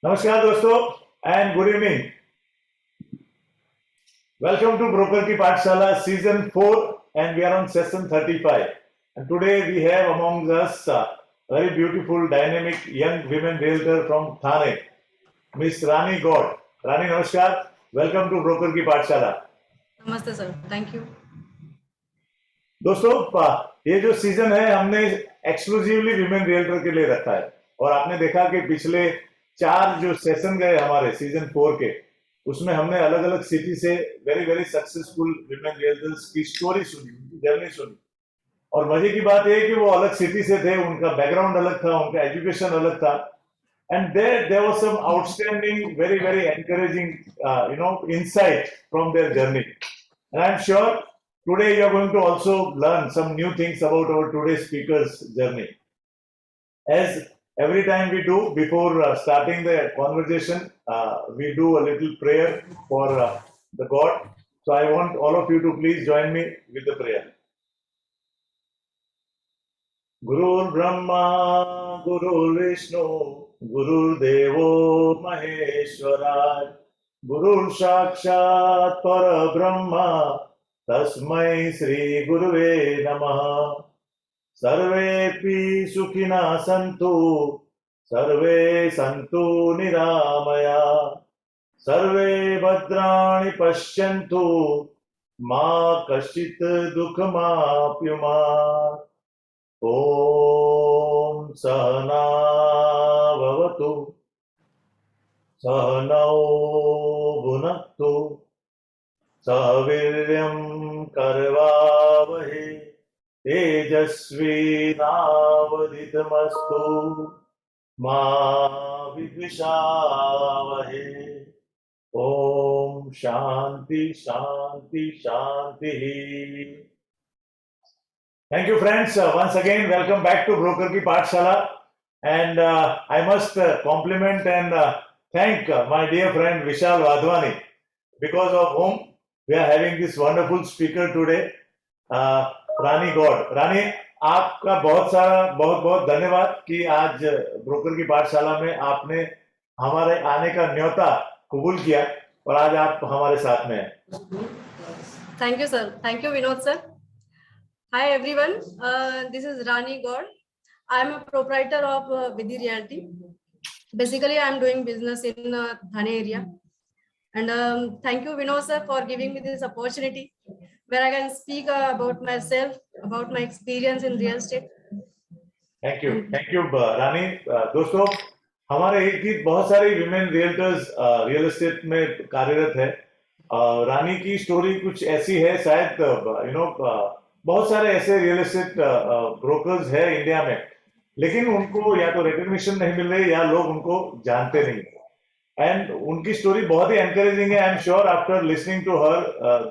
नमस्कार दोस्तों and good evening. Welcome to broker की पाठशाला season 4 and we are on session 35 and today we have among us a very beautiful dynamic young women realtor from Thane, Miss Rani God. Rani नमस्कार, welcome to broker की पाठशाला। नमस्ते sir, thank you. दोस्तों ये जो season है हमने exclusively women realtor के लिए रखा है और आपने देखा कि पिछले 4 जो सेशन गए हमारे सीजन 4 के, उसमें हमने अलग अलग सिटी से very very successful women realtors की स्टोरी सुनी, उनकी जर्नी सुनी। और मजे की बात यह है कि वो अलग सिटी से थे, उनका बैकग्राउंड अलग था, उनका एजुकेशन अलग था and there was some outstanding very encouraging insight from their journey, and I'm sure today you are going to also learn some new things about our today's speaker's journey. As every time we do before starting the conversation, we do a little prayer for the God. So I want all of you to please join me with the prayer. Gurur Brahma, Gurur Vishnu, Gurur Devo Maheshwara, Gurur Sakshat Para Brahma, Tasmai Sri Guruve Namah. Sarvepi Sukhina Santu, Sarve Santu Niramaya, Sarve Bhadrani Pashyantu, Ma Kashit Dukhama Pyuma. ओम सहना भवतु सहनौ भुनक्तु सह वीर्यं करवावहै तेजस्वी नावदितमस्तु मा विद्विषावहै। ओम शांति शांति शांति। Thank you, friends. Once again, welcome back to Broker Ki Pathshala. And I must compliment and thank my dear friend Vishal Wadhwani, because of whom we are having this wonderful speaker today, Rani God. Rani, आपका बहुत बहुत धन्यवाद कि आज broker की पाठशाला में आपने हमारे आने का न्योता कबूल किया और आज आप हमारे साथ में हैं। Thank you sir, thank you Vinod sir. Hi everyone, this is Rani God. I am a proprietor of Vidhi Realty. Basically, I am doing business in Thane area. And thank you Vinod sir for giving me this opportunity where I can speak about myself, about my experience in real estate. Thank you Rani. दोस्तों, हमारे इर्द गिर्द बहुत सारी women realtors real estate में कार्यरत है। रानी की स्टोरी कुछ ऐसी है, शायद बहुत सारे ऐसे रियल एस्टेट ब्रोकर्स है इंडिया में, लेकिन उनको या तो रिकॉग्निशन नहीं मिल रही या लोग उनको जानते नहीं। एंड उनकी स्टोरी बहुत ही एनकरेजिंग है। I am sure after listening to her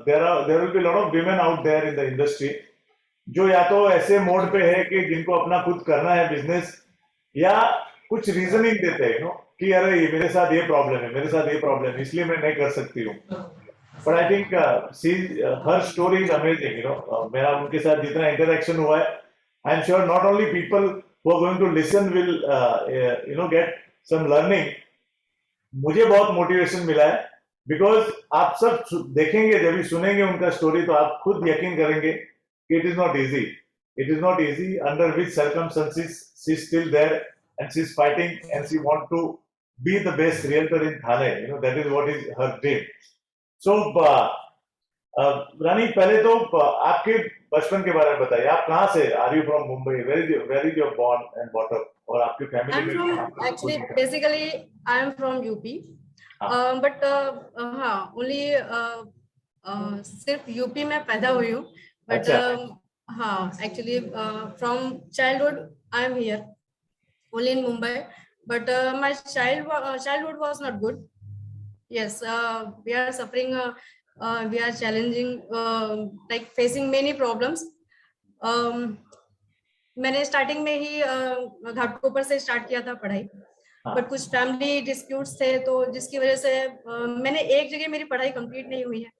there will be lot of women out there in the industry जो या तो ऐसे मोड पे है कि जिनको अपना खुद करना है बिजनेस, या कुछ रीजनिंग देते हैं कि अरे मेरे साथ ये प्रॉब्लम है, मेरे साथ ये प्रॉब्लम है, इसलिए मैं नहीं कर सकती हूँ। But I think her story is amazing. मेरा उनके साथ जितना इंटरेक्शन हुआ है, I am sure not only people who are going to listen will get some learning. मुझे बहुत मोटिवेशन मिला है, बिकॉज आप सब देखेंगे, जब भी सुनेंगे उनका स्टोरी तो आप खुद यकीन करेंगे कि it is not easy. It is not easy under which circumstances she is still there and she is fighting and she want to be the best realtor in Thane. That is what is her dream. So Rani, पहले तो आपके बचपन के बारे में बताइए। आप कहाँ से? Are you from Mumbai? Where is your born and bought up? और आपकी फैमिली में? Actually basically I am from UP, but हाँ ओनली सिर्फ यूपी में पैदा हुई हूँ। बट हाँ actually from childhood I am here only in Mumbai, but my childhood was not good. Yes, we are suffering, we are challenging, like facing many problems. मैंने starting में ही घाटकोपर से स्टार्ट किया था पढ़ाई, बट कुछ फैमिली डिस्प्यूट्स थे तो जिसकी वजह से मैंने एक जगह मेरी पढ़ाई कंप्लीट नहीं हुई है।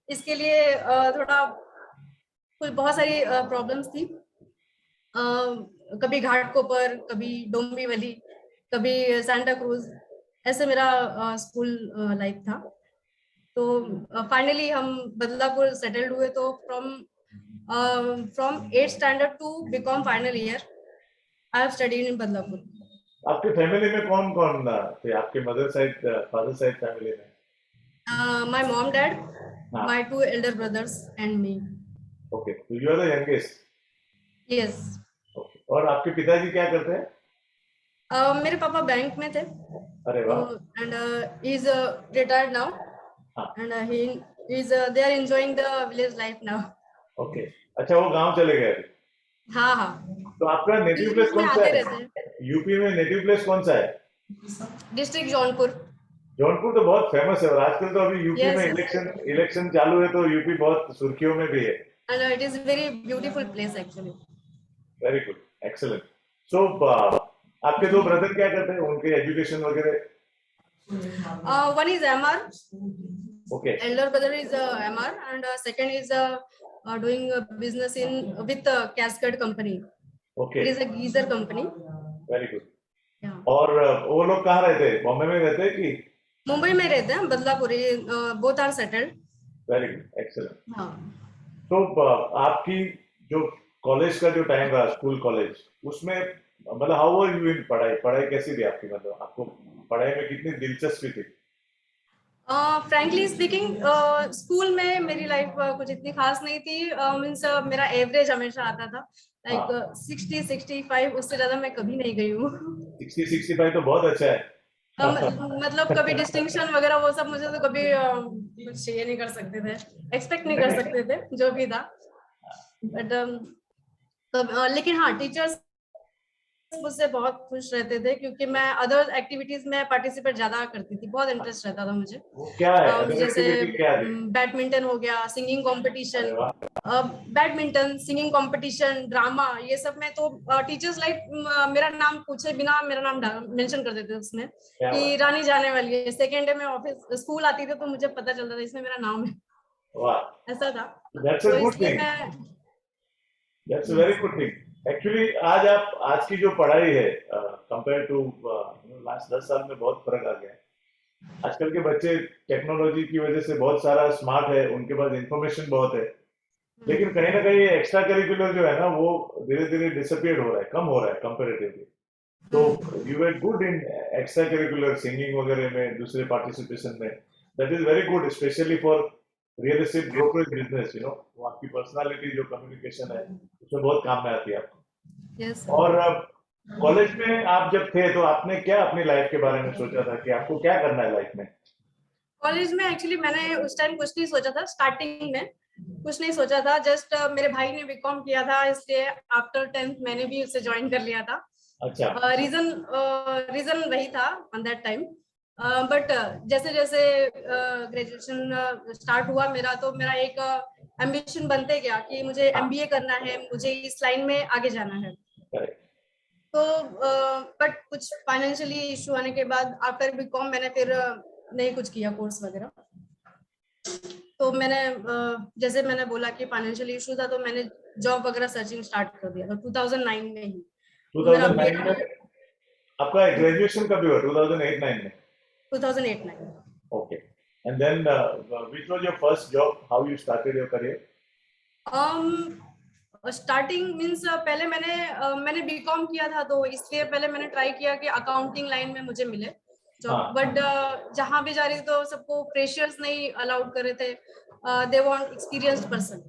इसके लिए थोड़ा कुछ बहुत सारी प्रॉब्लम्स थी। कभी घाटकोपर, कभी डोंबिवली, कभी सांता क्रूज, ऐसे मेरा स्कूल लाइफ था। तो फाइनली हम बदलापुर सेटल्ड हुए। तो from 8th standard to BCom final year I have studied in Badlapur. आपके फैमिली में कौन कौन थे, आपके mother side father side family में? माय मॉम डैड, हाँ, my 2 elder brothers and me. Okay, तो you are the youngest. Yes. Okay, और आपके पिताजी क्या करते हैं? मेरे पापा बैंक में थे। अरे तो वाह। And he is retired now हाँ, and he is they are enjoying the village life now. Okay. अच्छा, वो गांव चले गए अभी। हाँ हाँ, तो आपका नेटिव बीच प्लेस बीच में कौन सा आते है? रहते हैं। यूपी में नेटिव प्लेस कौन सा है? डिस्ट्रिक्ट जौनपुर। जौनपुर तो बहुत फेमस है, और आजकल तो अभी यूपी में यस यस, इलेक्शन इलेक्शन चालू है, तो यूपी बहुत सुर्खियों में भी है। And it is very beautiful place actually. Very good, excellent. So आपके दो ब्रदर क्या करते हैं, उनके एजुकेशन वगैरह? One is MR, okay, elder brother is MR, and second is doing business in with Cascade company. Okay, It is a geyser company. Very good. Yeah. और वो लोग कहाँ रहते हैं, बॉम्बे में रहते हैं कि? मुंबई में रहते हैं, Badlapur. Both are settled. Very good, excellent. हाँ। तो आपकी जो कॉलेज का जो टाइम रहा, स्कूल कॉलेज, उसमें मतलब हाउ वर यू इन पढ़ाई, पढ़ाई कैसी थी आपकी, मतलब आपको पढ़ाई में कितनी दिलचस्पी थी? फ्रैंकली स्पीकिंग, स्कूल में मेरी लाइफ कुछ इतनी खास नहीं थी। मीन्स मेरा एवरेज हमेशा आता था, लाइक हाँ, 60-65, उससे ज्यादा मैं कभी नहीं गई हूँ। 60-65 तो बहुत अच्छा है। मतलब कभी डिस्टिंक्शन वगैरह वो सब मुझे तो कभी कुछ ये नहीं कर सकते थे, एक्सपेक्ट नहीं कर सकते थे जो भी था। बट लेकिन हाँ, टीचर्स मुझसे बहुत खुश रहते थे क्योंकि मैं अदर एक्टिविटीज में पार्टिसिपेट ज्यादा करती थी। बहुत इंटरेस्ट रहता था मुझे। वो क्या है, अदर जैसे एक्टिविटी क्या थी? बैडमिंटन हो गया, सिंगिंग अरे कंपटीशन, वाह। बैडमिंटन, सिंगिंग कंपटीशन, ड्रामा, ये सब में तो टीचर्स लाइक मेरा नाम पूछे बिना मेरा नाम मेंशन कर देते थे उसमें क्या कि बात, रानी जाने वाली है। सेकेंड डे में ऑफिस स्कूल आती थी तो मुझे पता चलता था इसमें मेरा नाम है। वाह, ऐसा था। दैट्स अ तो गुड इसलिए थिंग, मैं that's a very yes, good thing. Actually आज की जो पढ़ाई है, कंपेयर टू लास्ट 10 साल में बहुत फर्क आ गया है। आजकल के बच्चे टेक्नोलॉजी की वजह से बहुत सारा स्मार्ट है, उनके पास इंफॉर्मेशन बहुत है, लेकिन कहीं ना कहीं एक्स्ट्रा करिकुलर जो है ना, वो धीरे धीरे डिसअपियर हो रहा है, कम हो रहा है कंपेरेटिवली। तो you were good in extra curricular, singing वगैरह में, दूसरे पार्टिसिपेशन में, that is very good, specially for real estate brokerage business, you know. वो आपकी पर्सनालिटी जो कम्युनिकेशन है, उसमें बहुत काम में आती है yes, आपको। और कॉलेज में आप जब थे, तो आपने क्या अपनी लाइफ के बारे में सोचा था कि आपको क्या करना है लाइफ में? कॉलेज में एक्चुअली मैंने उस टाइम कुछ नहीं सोचा था। स्टार्टिंग में कुछ नहीं सोचा था, जस्ट मेरे भाई ने बीकॉम किया था इसलिए आफ्टर 10th मैंने भी उसे ज्वाइन कर लिया था। अच्छा, रीजन रीजन वही था ऑन दैट टाइम। बट जैसे जैसे ग्रेजुएशन स्टार्ट हुआ मेरा, तो मेरा एक एम्बिशन बनते गया कि मुझे एमबीए करना है, मुझे इस लाइन में आगे जाना है। करेक्ट। तो बट कुछ फाइनेंशियली इशू आने के बाद आफ्टर बीकॉम मैंने फिर नहीं कुछ किया कोर्स वगैरह। तो मैंने जैसे मैंने बोला कि फाइनेंशियल इशू था, तो मैंने जॉब वगैरह सर्चिंग स्टार्ट कर दिया था 2009 में ही। तो मेरा 2009 में आपका ग्रेजुएशन कब हुआ, 2008-9 में? 2008-9। Okay. And then, which was your first job? How you started your career? Starting means पहले मैंने बीकॉम किया था, तो इसलिए पहले मैंने ट्राई किया कि अकाउंटिंग लाइन में मुझे मिले जॉब। हाँ, बट जहाँ भी जा रही थी तो सबको फ्रेशर्स नहीं अलाउड कर रहे थे, they want experienced person.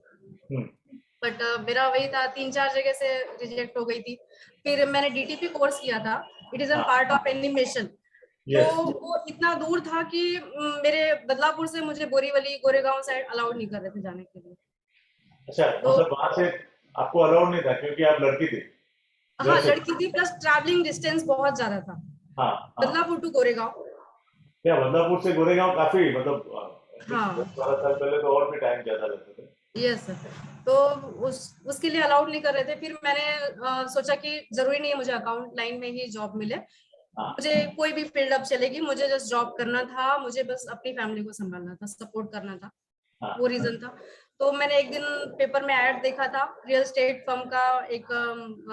Hmm, but मेरा वही था, 3-4 जगह से रिजेक्ट हो गई थी। फिर मैंने डीटीपी कोर्स किया था, इट इज एन हाँ, पार्ट ऑफ एनिमेशन। तो yes. वो इतना दूर था कि मेरे बदलापुर से मुझे बोरीवली गोरेगांव साइड अलाउड नहीं कर रहे थे जाने के लिए। अच्छा, तो मतलब वहां से आपको अलाउड नहीं था क्योंकि आप लड़की थी, घर हाँ, से? लड़की थी, प्लस ट्रैवलिंग डिस्टेंस बहुत ज्यादा था, हाँ, हाँ। बदलापुर टू गोरेगांव। क्या बदलापुर से गोरेगांव काफी, मतलब हाँ 10-12 साल पहले तो और भी टाइम ज्यादा लगते थे। Yes sir. तो उसके लिए अलाउड नहीं कर रहे थे। फिर मैंने सोचा कि जरूरी नहीं है मुझे अकाउंट लाइन में ही जॉब मिले, हाँ, मुझे कोई भी फील्ड अप चलेगी, मुझे जस्ट जॉब करना था, मुझे बस अपनी फैमिली को संभालना था, सपोर्ट करना था, वो हाँ, रीजन था। तो मैंने एक दिन पेपर में ऐड देखा था, रियल एस्टेट फर्म का एक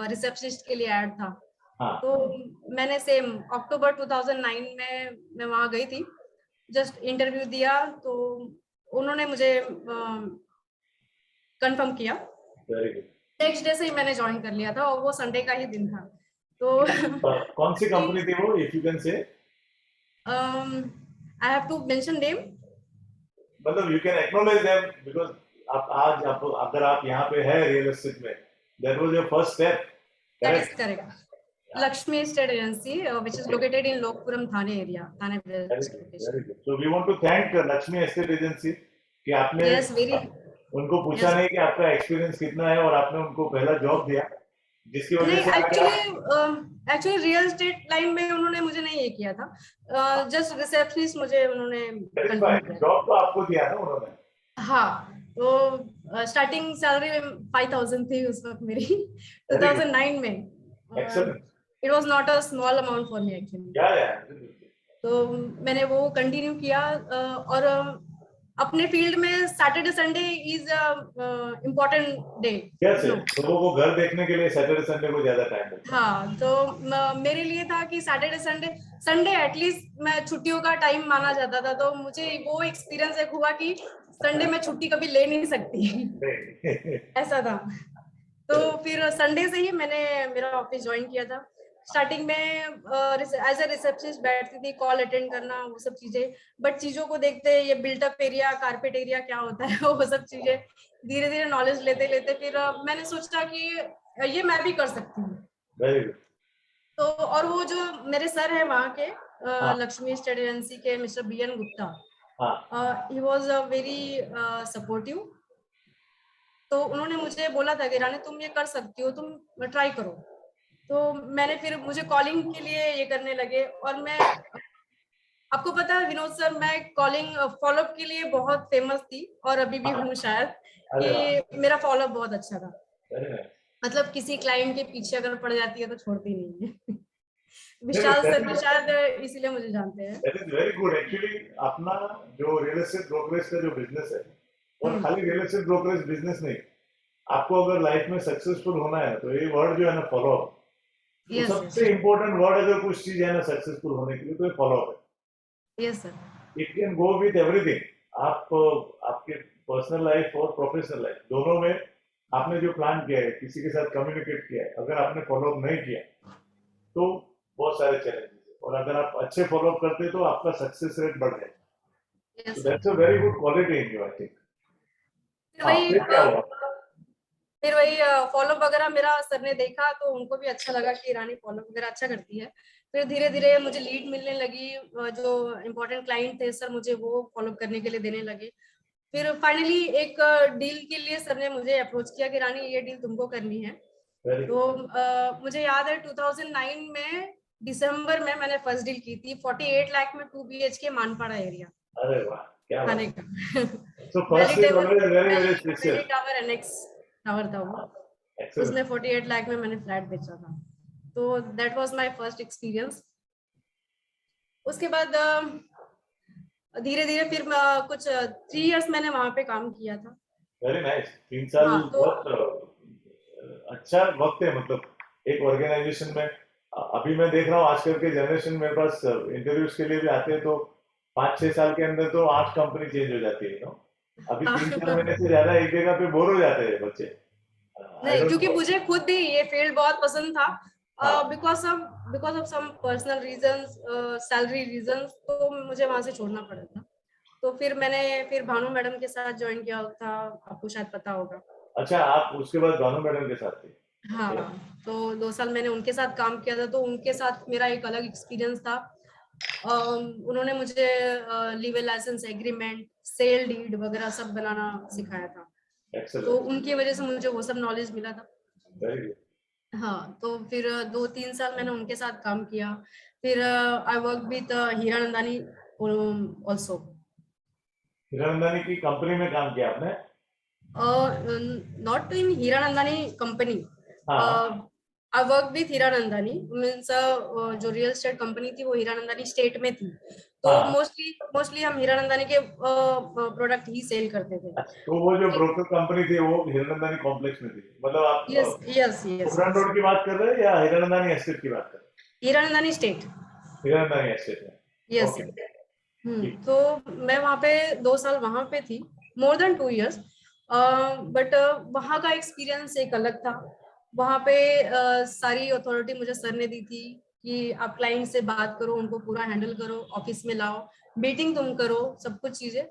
रिसेप्शनिस्ट के लिए ऐड था। हाँ, तो मैंने सेम अक्टूबर 2009 में मैं वहां गई थी, जस्ट इंटरव्यू दिया, तो उन्होंने मुझे कंफर्म किया। Very good. नेक्स्ट डे से ही मैंने ज्वाइन कर लिया था, और वो संडे का ही दिन था। तो कौन सी कि कंपनी थी वो, if you can say? I have to mention name. मतलब you can acknowledge them, because आप आज आप अगर आप यहाँ पे है रियल एस्टेट में, that was your first step, that is correct? Correct. Lakshmi Estate Agency, which is located in Lokpuram, Thane area, Thane very West good, location. Very good. So we want to thank Lakshmi estate agency कि आपने Yes, very. उनको पूछा Yes. नहीं कि आपका experience कितना है, और आपने उनको पहला जॉब दिया, जिसकी वजह नहीं, से आगे आप एक्चुअली रियल एस्टेट लाइन में उन्होंने मुझे नहीं ये किया था, जस्ट रिसेप्शनिस्ट मुझे उन्होंने कंफर्म किया। जॉब तो आपको दिया ना उन्होंने। हाँ, तो स्टार्टिंग सैलरी 5000 थी उस वक्त मेरी, वेरी गुड, 2009 में। Excellent. It was not a small amount for me actually. या तो मैंने वो कंटिन्यू किया, और अपने फील्ड में Saturday Sunday is important day, yes, no. लोगों को घर देखने के लिए सैटरडे संडे को ज्यादा टाइम मिलता है। हाँ, तो मेरे लिए था कि सैटरडे संडे, संडे एटलीस्ट मैं छुट्टियों का टाइम माना जाता था, तो मुझे वो एक्सपीरियंस एक हुआ कि संडे में छुट्टी कभी ले नहीं सकती। नहीं। ऐसा था। तो फिर संडे से ही मैंने मेरा ऑफिस ज्वाइन किया था। स्टार्टिंग में एज ए रिसेप्शनिस्ट बैठती थी, कॉल अटेंड करना, वो सब चीजें, बट चीजों को देखते ये बिल्टअप एरिया, कारपेट एरिया क्या होता है, वो सब चीजें धीरे धीरे नॉलेज लेते लेते फिर मैंने सोचा कि ये मैं भी कर सकती हूँ। Very good. तो और वो जो मेरे सर है वहाँ के, हाँ, लक्ष्मी स्टेट एजेंसी के, मिस्टर BN गुप्ता, हाँ, ही वॉज वेरी सपोर्टिव। तो उन्होंने मुझे बोला था कि रानी तुम ये कर सकती हो, तुम ट्राई करो। तो मैंने फिर, मुझे कॉलिंग के लिए ये करने लगे, और मैं, आपको पता है विनोद सर, मैं कॉलिंग फॉलोअप के लिए बहुत फेमस थी, और अभी भी हूँ शायद, अरे वाह, कि मेरा फॉलोअप बहुत अच्छा था। Very nice. मतलब किसी क्लाइंट के पीछे अगर पड़ जाती है तो छोड़ती नहीं है। नहीं, विशाल सर भी दैट शायद इसीलिए मुझे जानते हैं। Is very good actually. अपना जो रियल एस्टेट ब्रोकरेज का जो बिजनेस है, और खाली रियल एस्टेट ब्रोकरेज बिजनेस नहीं, आपको अगर लाइफ में सक्सेसफुल होना है तो ये वर्ड जो है ना, फॉलो अप, तो यस यस सबसे इम्पोर्टेंट वर्ड अगर कुछ चीज है ना सक्सेसफुल होने के लिए, तो ये फॉलो अप है। Yes sir. It can go with everything. आप आपके पर्सनल लाइफ और प्रोफेशनल लाइफ दोनों में आपने जो प्लान किया है, किसी के साथ कम्युनिकेट किया है, अगर आपने फॉलो अप नहीं किया तो बहुत सारे चैलेंजेस है, और अगर आप अच्छे फॉलो अप करते तो आपका सक्सेस रेट बढ़ जाएगा। Yes So sir. that's a very good quality in you, I think. फिर हाँ, वही फिर क्या हुआ? फॉलो वगैरह मेरा सर ने देखा, तो उनको भी अच्छा लगा कि रानी फॉलो वगैरह अच्छा करती है। फिर धीरे धीरे मुझे लीड मिलने लगी, जो इम्पोर्टेंट क्लाइंट थे सर मुझे वो फॉलो करने के लिए देने लगे। फिर फाइनली एक डील के लिए सर ने मुझे अप्रोच किया कि रानी ये डील तुमको करनी है। Very तो good. मुझे याद है 2009 में दिसंबर में मैंने फर्स्ट डील की थी, 48 लाख में 2 BHK मानपाड़ा एरिया अरे वाह, क्या थाने बात। का। So valley first is tower, always very very special. Valley tower annex tower था वो, Excellent. उसमें 48 लाख में मैंने फ्लैट बेचा था। तो that was my first experience. उसके बाद धीरे धीरे फिर कुछ 3 इयर्स मैंने वहां पे काम किया था। Very nice. 3 साल हाँ, तो बहुत अच्छा वक्त है, मतलब एक ऑर्गेनाइजेशन में। अभी मैं देख रहा हूँ आजकल के जनरेशन मेरे पास इंटरव्यूज के लिए भी आते हैं, तो 5-6 साल के अंदर तो 8 कंपनी चेंज हो जाती है, नो? अभी 3-4 महीने से ज्यादा एक जगह पे बोर हो जाते हैं बच्चे। आई नहीं, डोंट क्योंकि नो। मुझे खुद ही ये फील्ड बहुत पसंद था, हाँ, because of some personal reasons, salary reasons, तो मुझे वहां से छोड़ना पड़ा था। तो फिर मैंने फिर भानु मैडम के साथ ज्वाइन किया था, आपको शायद पता होगा। अच्छा, आप उसके बाद भानु मैडम के साथ थे? हाँ, तो 2 साल मैंने उनके साथ काम किया था, तो उनके साथ मेरा एक अलग एक्सपीरियंस था। उन्होंने मुझे legal licence agreement, sale deed वगैरह सब बनाना सिखाया था, तो एक्सेलेंट, उनकी वजह से मुझे वो सब नॉलेज मिला था। Very good. हाँ, तो फिर 2-3 साल मैंने उनके साथ काम किया। फिर I work with Hiranandani also. Hiranandani की कंपनी में काम किया आपने? नॉट इन हीरानंदानी कंपनी, हाँ, I work with Hiranandani means, जो रियल एस्टेट कंपनी थी वो हीरानंदानी स्टेट में थी, तो हाँ। मोस्टली मोस्टली हम हीरानंदानी के प्रोडक्ट ही सेल करते थे। तो वो जो ब्रोकर कंपनी थी वो हिरनंदानी कॉम्प्लेक्स में थी, मतलब यस आप यस यस उमरान रोड की बात कर रहे हैं या हिरनंदानी एस्टेट की बात कर रहे हीरानंदानी स्टेट। हैं? हिरनंदानी एस्टेट में, यस ओके। सर। ठीक। तो मैं वहाँ पे 2 साल वहाँ पे थी, मोर देन 2 years। बट वहाँ का एक्सपीरियंस एक अलग था। वहाँ पे सारी अथॉरिटी मुझे सर ने दी थी कि आप क्लाइंट से बात करो, उनको पूरा हैंडल करो, ऑफिस में लाओ, मीटिंग तुम करो, सब कुछ चीजें।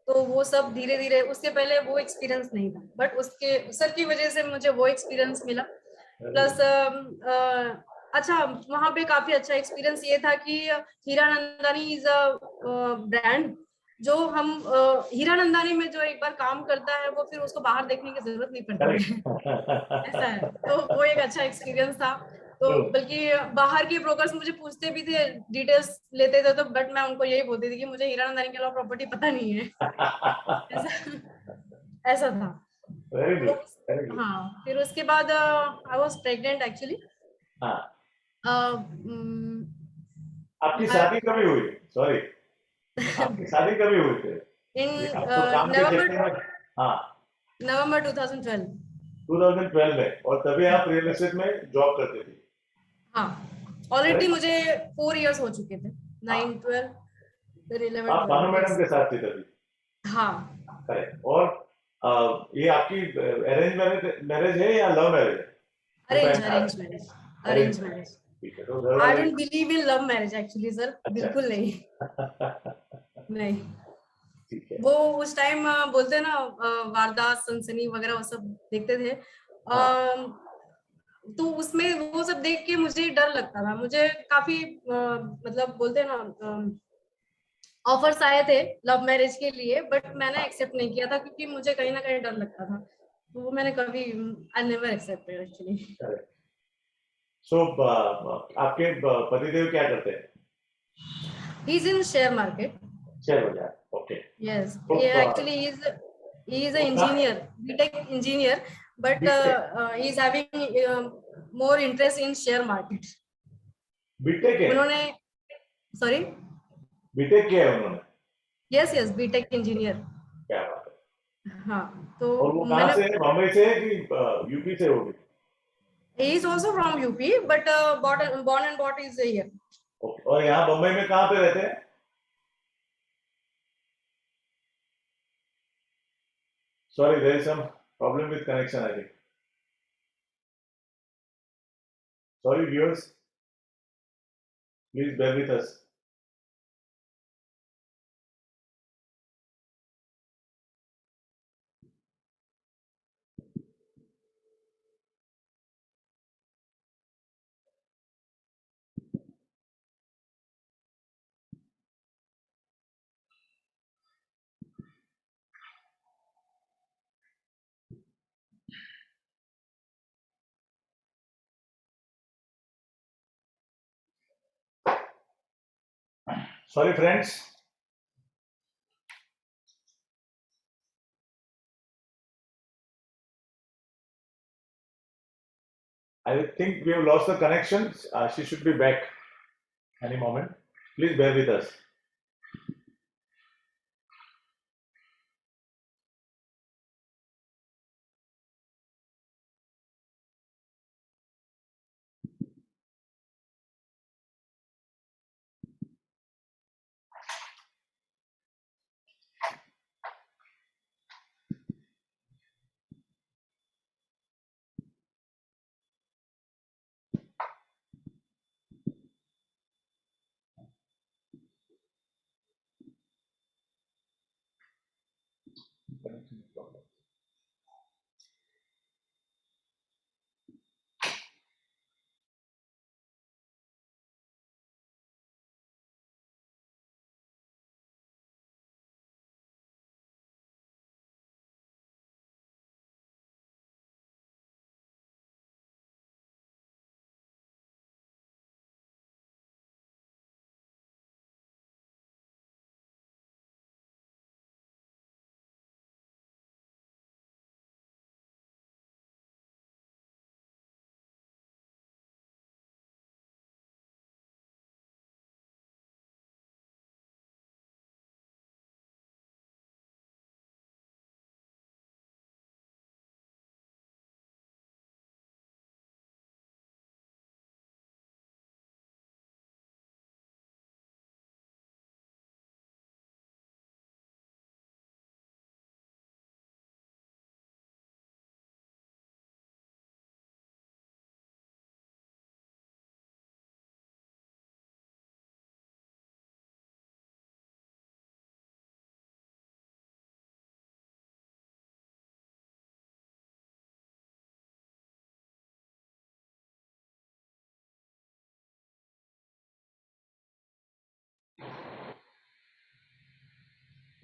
तो वो सब धीरे धीरे, उसके पहले वो एक्सपीरियंस नहीं था, बट उसके सर की वजह से मुझे वो एक्सपीरियंस मिला। प्लस अच्छा, वहाँ पे काफी अच्छा एक्सपीरियंस ये था कि हीरानंदानी इज अ ब्रांड जो हम हीरानंदानी में जो एक बार काम करता है वो फिर उसको बाहर देखने की जरूरत नहीं पड़ती है। ऐसा है, तो वो एक अच्छा एक्सपीरियंस था। तो बल्कि बाहर के ब्रोकर्स मुझे पूछते भी थे, डिटेल्स लेते थे, तो बट मैं उनको यही बोलती थी कि मुझे हीरानंदानी के अलावा प्रॉपर्टी पता नहीं है। ऐसा ऐसा था। वेरी तो गुड, वेरी गुड। हाँ, फिर उसके बाद आई वाज प्रेग्नेंट एक्चुअली। हाँ। मैं आपकी शादी कभी हुई? सॉरी, आपकी शादी कभी हुई थी? इन ये आपको काम के नवंबर चक्कर में? हाँ, नवंबर 2012। 2012 में, और तभी आप रियल एस्टेट में जॉब करते थे? हाँ, ऑलरेडी करेक्ट। मुझे 4 years हो चुके थे, हाँ, 9, 12, फिर 11, आप भानु 12। Madam yes. के साथ थी तभी? हाँ, करेक्ट। और ये आपकी अरेंज मैरिज मैरिज है या लव मैरिज है? To arrange time arrange marriage. Arrange arrange marriage. Marriage. ठीक है, तो घर आई वाले? Don't believe in love marriage actually sir, अच्छा। बिल्कुल नहीं। नहीं, ठीक है। वो उस टाइम बोलते हैं ना, वारदात, सनसनी वगैरह वो सब देखते थे। हाँ। तो उसमें वो सब देख के मुझे डर लगता था। मुझे काफी मतलब बोलते हैं ना, ऑफर्स आए थे लव मैरिज के लिए, बट मैंने एक्सेप्ट नहीं किया था क्योंकि मुझे कहीं ना कहीं डर लगता था। तो वो मैंने कभी, I never accepted actually. Correct. So आपके पतिदेव क्या करते हैं? He is in share market. Share बाजार, ओके। यस, तो एक्चुअली he is an वो engineer, BTech engineer, but BTech? he is having more interest in share market. BTech है? उन्होंने, सॉरी, बीटेक किया है उन्होंने? Yes yes, BTech engineer. क्या बात है। हाँ, तो और वो कहाँ मैंने, से है, बम्बई से है कि यूपी से होगी? he is also from UP, but born and bought is here. Okay. और यहाँ बम्बई में कहाँ पे रहते हैं? Sorry, there is some problem with connection I think. Sorry viewers, please bear with us. Sorry friends, I think we have lost the connection. She should be back any moment. Please bear with us.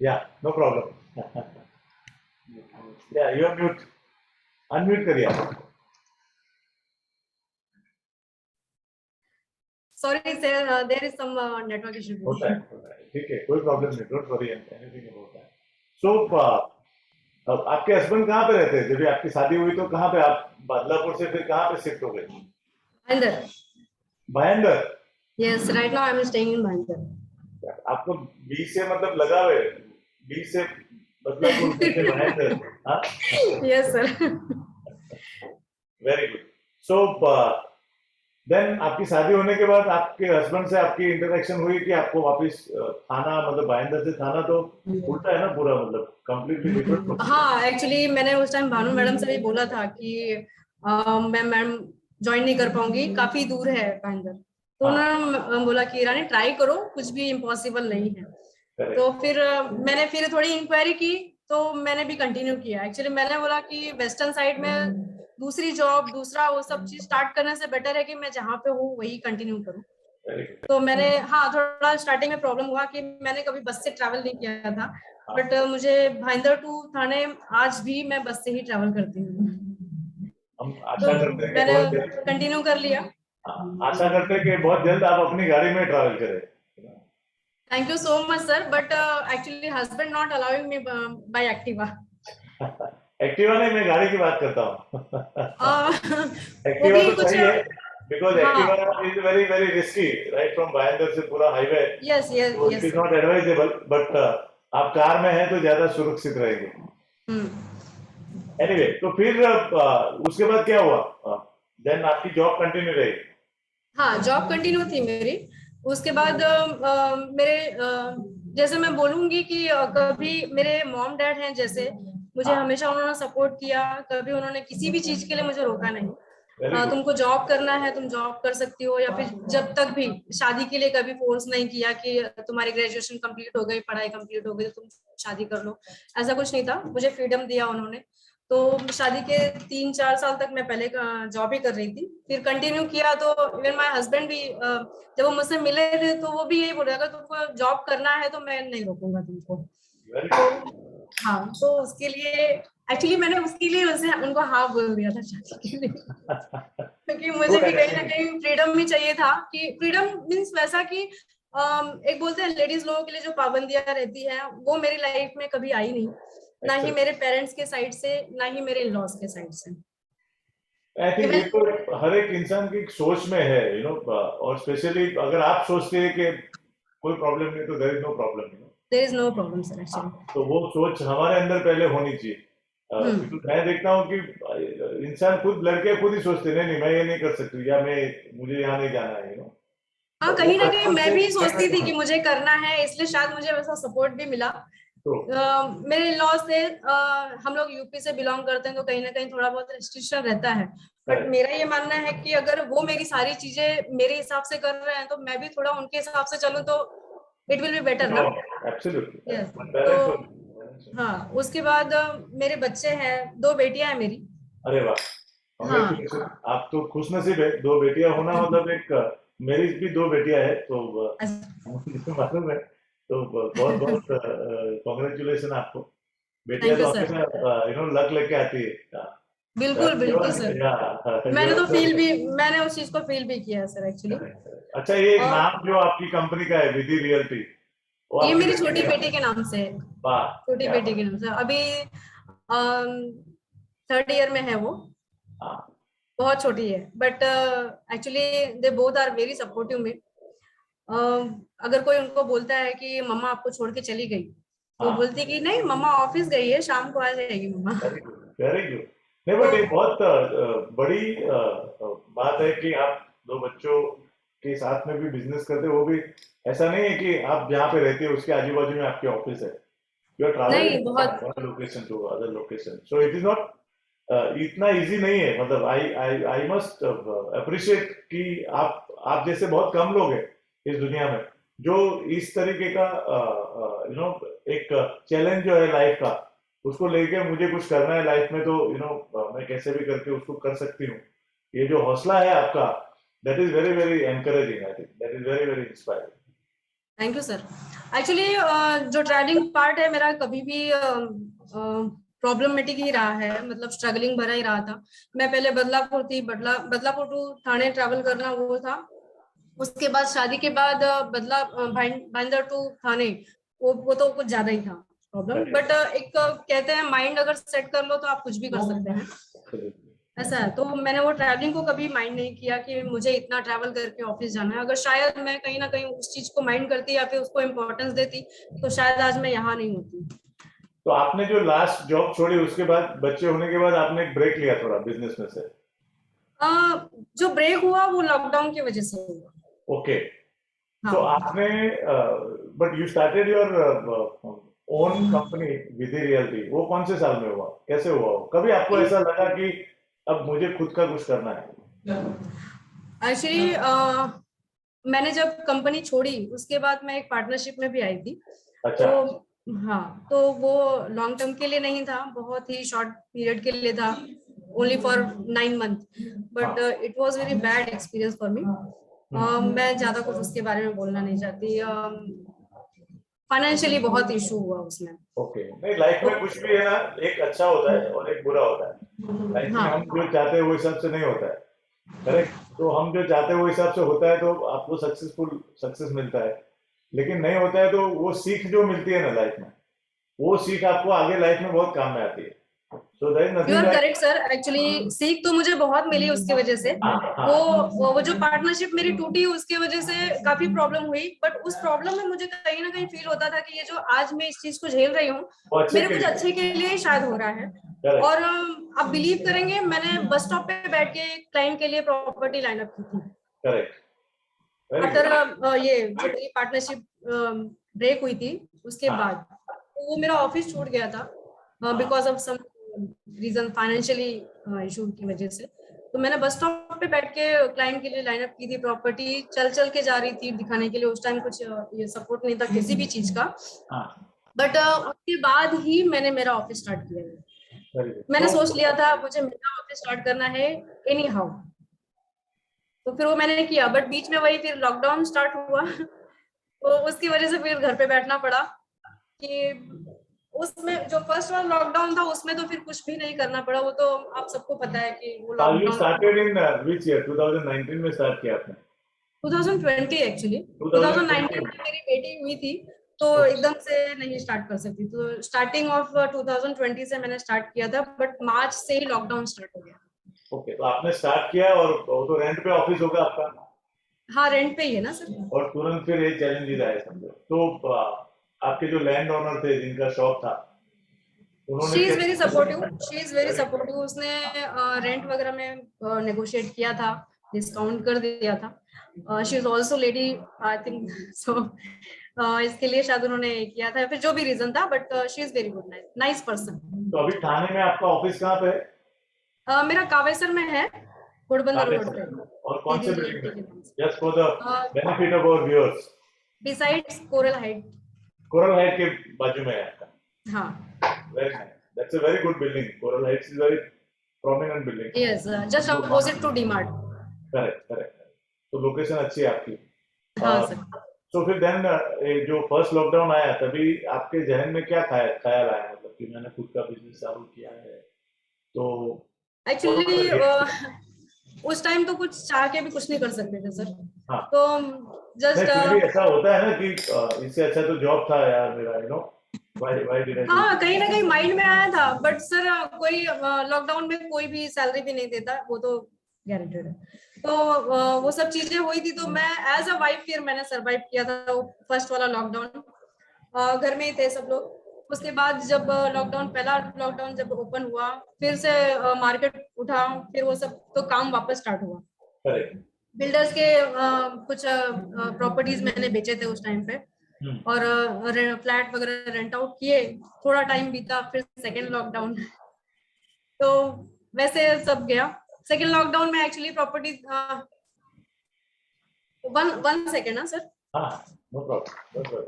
Yeah, no problem. Yeah, you are mute. Unmute करिए आप. Sorry, sir, there is some network issue. होता है, ठीक है, कोई problem नहीं, don't worry anything about that. So अब आपके हस्बैंड कहाँ पे रहते हैं? जब भी आपकी शादी हुई तो कहाँ पे आप बदलापुर से फिर कहाँ पे शिफ्ट हो गए? Bhayandar. Bhayandar. Yes, right now I'm staying in Bhayandar. आपको बी से मतलब लगाव है, बी से बदलापुर, बी से भयंदर. हाँ, Yes, sir. Very good. So then आपकी शादी होने के बाद आपके हस्बैंड से आपकी इंटरेक्शन हुई कि आपको वापस थाना, मतलब भाईंदर से थाना तो उल्टा है ना पूरा, मतलब कंप्लीटली डिफरेंट. हाँ, एक्चुअली मैंने उस टाइम भानु मैडम से भी बोला था कि मैं मैम ज्वाइन नहीं कर पाऊंगी, काफी दूर है भाईंदर. तो हाँ, उन्होंने बोला कि रानी ट्राई करो, कुछ भी इम्पॉसिबल नहीं है. तो करेक्ट. फिर मैंने फिर थोड़ी इंक्वायरी की, तो मैंने भी कंटिन्यू किया. एक्चुअली मैंने बोला कि वेस्टर्न साइड में दूसरी जॉब, दूसरा वो सब चीज स्टार्ट करने से बेटर है कि मैं जहाँ पे हूँ वही कंटिन्यू करूँ. Very good. तो मैंने, हाँ, थोड़ा स्टार्टिंग में प्रॉब्लम हुआ कि मैंने कभी बस से ट्रैवल नहीं किया था, बट मुझे भाईंदर टू थाने आज भी मैं बस से ही ट्रैवल करती हूँ. हम तो आशा करते हैं कि मैंने बहुत जल्द, कंटिन्यू कर लिया. आशा करते हैं कि बहुत जल्द आप अपनी गाड़ी में ट्रैवल करें. Thank you so much sir, but actually husband not allowing me by Activa. Activa नहीं, मैं गाड़ी की बात करता हूँ. वो एक्टिवा भी तो कुछ, सही है, बिकॉज एक्टिवा हाँ. Is very very risky, right from Bhayandar से पूरा हाईवे. यस यस तो it yes is sir. Not advisable, but आप कार में हैं तो ज्यादा सुरक्षित रहेंगे. एनीवे, तो फिर उसके बाद क्या हुआ? देन आपकी जॉब कंटिन्यू रही? हाँ, जॉब कंटिन्यू थी मेरी. उसके बाद मेरे जैसे मैं बोलूंगी कि कभी मेरे मॉम डैड हैं, जैसे मुझे हाँ, हमेशा उन्होंने सपोर्ट किया. कभी उन्होंने किसी भी चीज के लिए मुझे रोका नहीं. Very good. तुमको जॉब करना है, तुम जॉब कर सकती हो, या फिर जब तक भी शादी के लिए कभी फोर्स नहीं किया कि तुम्हारी ग्रेजुएशन कंप्लीट हो गई, पढ़ाई कंप्लीट हो गई तो तुम शादी कर लो. ऐसा कुछ नहीं था, मुझे फ्रीडम दिया उन्होंने. तो शादी के 3-4 साल तक मैं पहले जॉब ही कर रही थी, फिर कंटिन्यू किया. तो इवन माय हस्बैंड भी जब वो मुझसे मिले थे तो वो भी यही बोले, अगर तुमको जॉब करना है तो मैं नहीं रोकूंगा तुमको. वेरी तो गुड. हाँ, तो उसके लिए एक्चुअली मैंने उसके लिए उनसे उनको हाँ बोल दिया था शादी के लिए, क्योंकि मुझे गुड भी कहीं ना एंड कहीं फ्रीडम ही चाहिए था. कि फ्रीडम मीन्स वैसा कि एक बोलते हैं लेडीज लोगों के लिए जो पाबंदियां रहती हैं, वो मेरी लाइफ में कभी आई नहीं. ना ही एक्सेलेंट. मेरे पेरेंट्स के साइड से, ना ही मेरे इन लॉज के साइड से. आई थिंक ये इवन तो हर एक इंसान की सोच में है, यू नो. और स्पेशली अगर आप सोचते हैं कि कोई प्रॉब्लम नहीं तो there is no problem, you know. There is no problem sir हाँ, एक्चुअली. तो वो सोच हमारे अंदर पहले होनी चाहिए. हम्म. क्योंकि मैं देखता हूँ कि इंसान खुद, लड़के खुद ही सोचते हैं, नहीं नहीं मैं ये नहीं कर सकती, या मैं, मुझे यहाँ नहीं जाना है, यू नो. हाँ, वो कहीं ना कहीं बचपन मैं से भी कहीं ना सोचती थी कि कहीं. मुझे करना है, इसलिए शायद मुझे वैसा सपोर्ट भी मिला. तो मेरे लॉ से हम लोग यूपी से बिलोंग करते हैं, तो कहीं ना कहीं थोड़ा बहुत रेस्ट्रिक्शन रहता है. But correct. मेरा ये मानना है कि अगर वो मेरी सारी चीजें मेरे हिसाब से कर रहे हैं, तो मैं भी थोड़ा उनके हिसाब से चलूं तो इट विल बी बेटर ना. एब्सोल्युटली. यस. तो बैलेंस. हाँ, उसके बाद मेरे बच्चे हैं, 2 बेटियां हैं मेरी. अरे वाह, हाँ. कांग्रेचुलेशन. आप तो खुश नसीब है, दो बेटियां होना मतलब एक, मेरी भी दो बेटियां है तो मुझे मालूम है. तो बहुत बहुत कांग्रेचुलेशन आपको. बेटियां थैंक यू तो सर. हमेशा यू नो लक लेके आती है. बिल्कुल बिल्कुल सर. मैंने तो फील भी, मैंने उस चीज को फील भी किया है सर एक्चुअली. अच्छा, ये और नाम जो आपकी कंपनी का है, विधि रियल्टी, वो ये आपकी मेरी बेटी छोटी का? बेटी के नाम से है. वाह, छोटी क्या बेटी बात. के नाम से अभी 3rd ईयर में है वो. हाँ, बहुत छोटी है, but actually they both are very supportive में. अगर कोई उनको बोलता है कि मम्मा आपको छोड़ के चली गई, तो हाँ. बोलती कि नहीं, मम्मा ऑफिस गई है, शाम को आ जाएगी मम्मा. Very good, very good. नहीं, तो बट ये बहुत बड़ी बात है कि आप दो बच्चों के साथ में भी बिजनेस करते हो. वो भी ऐसा नहीं है कि आप जहाँ पे रहते हो उसके आजू बाजू में आपके ऑफिस है. यू आर नहीं, ट्रैवलिंग बहुत. From one location to other location, so it is not इतना इजी नहीं है. मतलब आई आई आई मस्ट अप्रिशिएट कि आप जैसे बहुत कम लोग हैं इस दुनिया में जो इस तरीके का यू नो एक चैलेंज जो है लाइफ का, उसको लेके मुझे कुछ करना है लाइफ में, तो यू नो मैं कैसे भी करके उसको कर सकती हूँ. ये जो हौसला है आपका, that is very very encouraging. I think that is very very inspiring. Thank you sir. Actually जो ट्रैवलिंग पार्ट है मेरा कभी भी प्रॉब्लमेटिक ही रहा है, मतलब स्ट्रगलिंग भरा ही रहा था। मैं पहले बदलापुर थी, बदलापुर टू थाने ट्रैवल करना वो था। उसके बाद शादी के बाद भाईंदर टू थाने, वो तो कुछ ज्यादा ही था प्रॉब्लम। बट एक कहते हैं माइंड अगर सेट कर लो तो आप कुछ भी कर सकते हैं, ऐसा है। तो मैंने वो ट्रैवलिंग को कभी माइंड नहीं किया कि मुझे इतना ट्रैवल करके ऑफिस जाना है। अगर शायद मैं कहीं ना कहीं उस चीज को माइंड करती या फिर उसको इम्पोर्टेंस देती तो शायद आज मैं यहाँ नहीं होती। तो आपने जो लास्ट जॉब छोड़ी उसके बाद, बच्चे होने के बाद आपने एक ब्रेक लिया थोड़ा बिजनेस में से? जो ब्रेक हुआ वो लॉकडाउन की वजह से हुआ। ओके। तो हाँ। आपने, but you started your own company Vidhi realty, वो कौन से साल में हुआ, कैसे हुआ वो? कभी आपको ऐसा लगा कि अब मुझे खुद का कुछ करना है? एक्चुअली मैंने जब कंपनी छोड़ी उसके बाद मैं एक पार्टनरशिप में भी आई थी। अच्छा। तो हाँ, तो वो लॉन्ग टर्म के लिए नहीं था, बहुत ही शॉर्ट पीरियड के लिए था, ओनली फॉर 9 मंथ। बट हाँ। It was very bad experience for me. मैं ज्यादा कुछ उसके बारे में बोलना नहीं चाहती। फाइनेंशियली बहुत इशू हुआ उसमें। ओके, नहीं लाइफ तो में कुछ भी है ना, एक अच्छा होता है और एक बुरा होता है। लाइफ में हम हाँ, जो चाहते हैं वो हिसाब से नहीं होता है। करेक्ट। तो हम जो चाहते हैं वो हिसाब से होता है तो आपको सक्सेसफुल सक्सेस मिलता है। लेकिन नहीं होता है तो वो सीख जो मिलती है ना लाइफ में, वो सीख आपको आगे लाइफ में बहुत काम में आती है। So there is you nothing are like. Correct sir. Actually सीख तो मुझे बहुत मिली उसकी वजह से। हाँ हाँ। वो जो पार्टनरशिप मेरी टूटी उसकी वजह से काफी प्रॉब्लम हुई, बट उस प्रॉब्लम में मुझे कहीं ना कहीं फील होता था कि ये जो आज मैं इस चीज को झेल रही हूँ वो अच्छे मेरे के कुछ लिए। अच्छे के लिए ही शायद हो रहा है। करेक्ट। और आप बिलीव करेंगे, मैंने बस स्टॉप पे बैठ के क्लाइंट के लिए प्रॉपर्टी लाइन अप की थी। करेक्ट। Very after good. ये जो मेरी पार्टनरशिप ब्रेक हुई थी उसके हाँ बाद, तो वो मेरा ऑफिस छूट गया था हाँ। Because of some reason, financially issue की वजह से। तो मैंने बस स्टॉप पे बैठ के क्लाइंट के लिए लाइनअप की थी, प्रॉपर्टी चल चल के जा रही थी दिखाने के लिए। उस टाइम कुछ ये सपोर्ट नहीं था किसी भी चीज का। हाँ। बट उसके बाद ही मैंने मेरा ऑफिस स्टार्ट किया है। Very good. मैंने तो सोच लिया था मुझे मेरा ऑफिस स्टार्ट करना है एनी हाउ। तो फिर वो मैंने किया, बट बीच में वही फिर लॉकडाउन स्टार्ट हुआ तो उसकी वजह से फिर घर पे बैठना पड़ा। कि उसमें जो फर्स्ट वाला लॉकडाउन था उसमें तो फिर कुछ भी नहीं करना पड़ा, वो तो आप सबको पता है कि वो you lockdown started in which year? 2019 में स्टार्ट किया आपने? 2020 एक्चुअली। 2019 2020। में मेरी बेटी हुई थी तो एकदम से नहीं स्टार्ट कर सकती, तो स्टार्टिंग ऑफ 2020 से मैंने स्टार्ट किया था, बट मार्च से ही लॉकडाउन स्टार्ट हो गया। ओके, तो आपने स्टार्ट किया और वो तो रेंट पे ऑफिस होगा आपका, हाँ, रेंट पे ही है ना सर। और तुरंत फिर ये चैलेंजेस आए समझो तो आपके जो लैंड ओनर थे जिनका शॉप था, उन्होंने शी इज वेरी सपोर्टिव। कैसे? She is very supportive. उसने रेंट वगैरह में नेगोशिएट किया था, डिस्काउंट कर दिया था। She is also lady, I think so. इसके लिए शायद उन्होंने किया था, फिर जो भी रीजन था, but she is very good, nice person. तो अभी थाने में आपका ऑफिस कहाँ पे है? मेरा कावेसर में है, घोड़बंदर रोड पे, काफे। और कौन से दीदी बिल्डिंग रियल्टी में? के नाम जस्ट फॉर द से। Benefit of our viewers. Besides Coral Height. Coral Height के बाजू में है आपका? हाँ। Very nice, that's a very good building. Coral Heights is very prominent yes, just building. Opposite to D Mart. Correct correct. तो location अच्छी है आपकी। हाँ सर। तो फिर देन जो फर्स्ट लॉकडाउन आया तभी आपके जहन में क्या ख्याल आया, मतलब कि मैंने खुद का बिजनेस चालू किया है तो? What was actually the reaction? उस टाइम तो कुछ चाह के भी कुछ नहीं कर सकते थे सर। हाँ। तो नहीं जस्ट फिर भी ऐसा होता है ना कि इससे अच्छा तो जॉब था यार मेरा, व्हाई डिड आई डू? हाँ, कहीं ना कहीं माइंड में आया था, बट सर कोई लॉकडाउन में कोई भी सैलरी भी नहीं देता, वो तो गारंटेड है। तो वो सब चीजें हुई थी, तो मैं एज अ वाइफ फिर मैंने सरवाइव किया था वो फर्स्ट वाला लॉकडाउन। घर में ही थे सब लोग। उसके बाद जब लॉकडाउन, पहला लॉकडाउन जब ओपन हुआ, फिर से मार्केट उठा, फिर वो सब तो काम वापस स्टार्ट हुआ। करेक्ट। बिल्डर्स के कुछ प्रॉपर्टीज मैंने बेचे थे उस टाइम पे, और फ्लैट वगैरह रेंट आउट किए। थोड़ा टाइम बीता, फिर सेकेंड लॉकडाउन। तो वैसे सब गया। सेकेंड लॉकडाउन में actually property, one one second ना सर। हाँ, नो प्रॉब्लम।